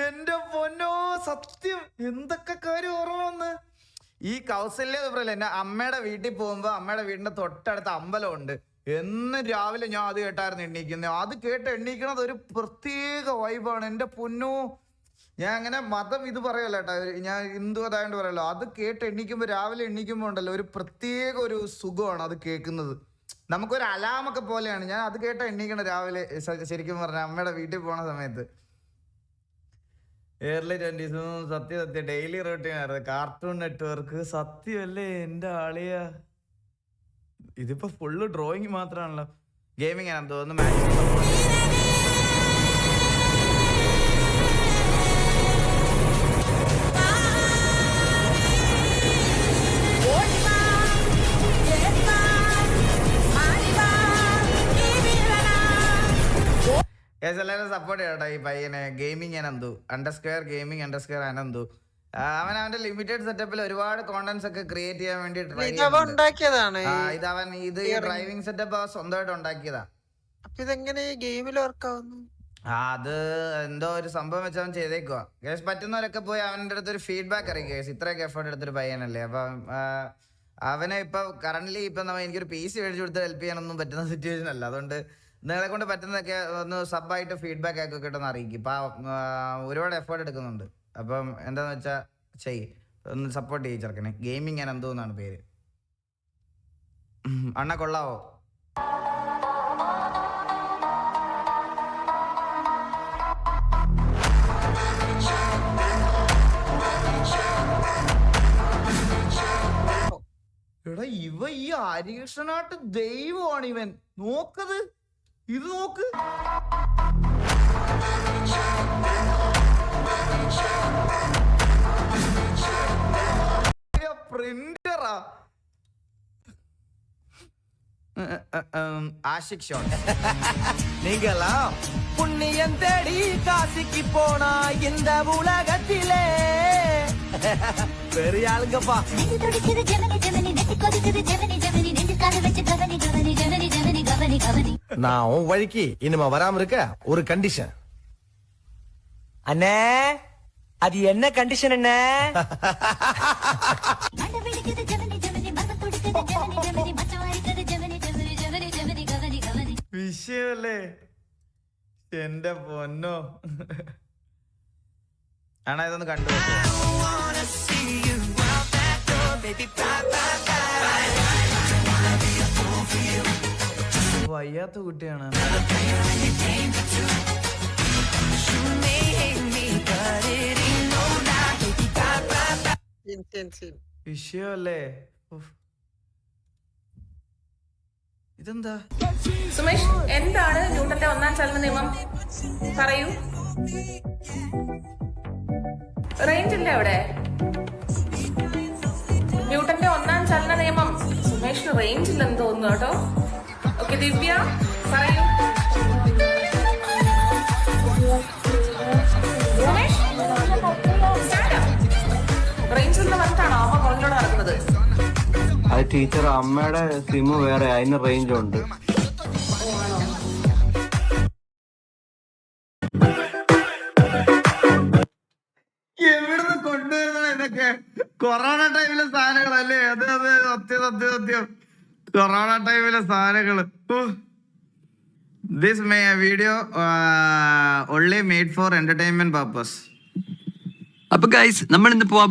എന്റെ പൊന്നോ സത്യം എന്തൊക്കെ കാര്യം ഓർമ്മ വന്ന്. ഈ കൗസല്യ പറയല്ലേ, എന്റെ അമ്മയുടെ വീട്ടിൽ പോകുമ്പോ അമ്മയുടെ വീടിന്റെ തൊട്ടടുത്ത അമ്പലമുണ്ട്. എന്ന് രാവിലെ ഞാൻ അത് കേട്ടായിരുന്നു എണ്ണീക്കുന്നത്. അത് കേട്ട് എണ്ണീക്കണത് ഒരു പ്രത്യേക വൈബാണ്. എന്റെ പൊന്നോ, ഞാൻ അങ്ങനെ മതം ഇത് പറയല്ലോ കേട്ടോ, ഞാൻ ഹിന്ദു അതായത് പറയല്ലോ. അത് കേട്ട് എണ്ണീക്കുമ്പോ രാവിലെ എണ്ണീക്കുമ്പോ ഉണ്ടല്ലോ ഒരു പ്രത്യേക ഒരു സുഖമാണ് അത് കേൾക്കുന്നത്. നമുക്കൊരു അലാമൊക്കെ പോലെയാണ്. ഞാൻ അത് കേട്ട എണ്ണീക്കണം രാവിലെ. ശരിക്കും പറഞ്ഞ അമ്മയുടെ വീട്ടിൽ പോണ സമയത്ത്. ഏർലി 20s സത്യം ഡെയിലി റൂട്ടീൻ ആയിരുന്നു. കാർട്ടൂൺ നെറ്റ്വർക്ക് സത്യമല്ലേ എന്റെ ആളിയ. ഇതിപ്പോ ഫുള്ള് ഡ്രോയിങ് മാത്രമാണല്ലോ. ഗെയിമിംഗ് ആണെന്ന് തോന്നുന്നു. എല്ലാവരും സപ്പോർട്ട് ചെയ്യട്ടോ ഈ പയ്യനെ. Gaming Ananthu _gaming_ Ananthu. അവൻ അവന്റെ ലിമിറ്റഡ് സെറ്റപ്പിൽ ഒരുപാട് കോണ്ടന്റ്സ് ഒക്കെ ക്രിയേറ്റ് ചെയ്യാൻ വേണ്ടി ട്രൈ ഉണ്ടാക്കിയതാണ്. ഇത് ഈ ഡ്രൈവിംഗ് സെറ്റപ്പ് സ്വന്തമായിട്ട് ഉണ്ടാക്കിയതാ. ഇതെങ്ങനെ ഗെയിമിൽ വർക്കാവുന്നു? അത് എന്തോ ഒരു സംഭവം വെച്ച് അവൻ ചെയ്തേക്കുവാ. കേസ് പറ്റുന്നവരൊക്കെ പോയി അവൻ്റെ അടുത്തൊരു ഫീഡ്ബാക്ക് അറിയിക്കുക. കേസ് ഇത്രയൊക്കെ എഫേർട്ട് എടുത്തൊരു പയ്യനല്ലേ. അപ്പൊ അവനെ ഇപ്പൊ കറന്റ്ലി ഇപ്പൊ എനിക്കൊരു PC മേടിച്ചു കൊടുത്ത് ഹെൽപ്പ് ചെയ്യാനൊന്നും പറ്റുന്ന സിറ്റുവേഷൻ അല്ല. അതുകൊണ്ട് നിങ്ങളെ കൊണ്ട് പറ്റുന്നതൊക്കെ ഒന്ന് സബായിട്ട് ഫീഡ്ബാക്ക് ഒക്കെ കിട്ടുന്ന അറിയിക്കും. ഇപ്പൊ ഒരുപാട് എഫേർട്ട് എടുക്കുന്നുണ്ട്. അപ്പം എന്താന്ന് വെച്ചാ ഒന്ന് സപ്പോർട്ട് ചെയ്യും ചെറുക്കനെ. ഗെയിമിംഗ് അനന്തു എന്നാണ് പേര്. അണ്ണ കൊള്ളാവോ? ഹരികൃഷ്ണനാട്ട് ദൈവമാണ് ഇവൻ. നോക്കത്, ഇത് നോക്ക്. പ്രിന്ററാ. ஆஷிக் ஷாட். நீங்களாம் புண்ணியம் தேடி காசிக்கு போனா இந்த உலகத்திலே பெரிய ஆளுங்கப்பா. நான் உன் வழிக்கு இனிமே வராம இருக்க ஒரு கண்டிஷன். அண்ணே, அது என்ன கண்டிஷன் அண்ணே? വിഷയല്ലേ എന്റെ പൊന്നോ. ആണോ ഇതൊന്ന് കണ്ടു. വയ്യാത്ത കുട്ടിയാണ്. വിഷയല്ലേ. ഇതെന്താ സുമേഷ്, എന്താണ് ന്യൂട്ടന്റെ ഒന്നാം ചലന നിയമം? പറയൂ. റേഞ്ച് ഇല്ല അവിടെ. ന്യൂട്ടന്റെ ഒന്നാം ചലന നിയമം. സുമേഷിന് റേഞ്ച് ഇല്ലെന്ന് തോന്നുന്നു കേട്ടോ. ഓക്കെ ദിവ്യ, പറയൂ. സുമേഷ്, റേഞ്ച് ഇല്ലെന്ന് പറഞ്ഞിട്ടാണോ അമ്മ കൊണ്ടോട് നടക്കുന്നത്? അത് ടീച്ചർ, അമ്മയുടെ സിം വേറെ, അതിന് റേഞ്ച് ഉണ്ട്. എവിടുന്ന് കൊണ്ടുവരുന്ന ഇതൊക്കെ? കൊറോണ ടൈമിലെ സാധനങ്ങളല്ലേ? അതെ അതെ, സത്യം സത്യം സത്യം. കൊറോണ ടൈമിലെ സാധനങ്ങള്. This video only made for entertainment purpose. അപ്പൊ ഗൈസ്, നമ്മൾ ഇന്ന് പോവാൻ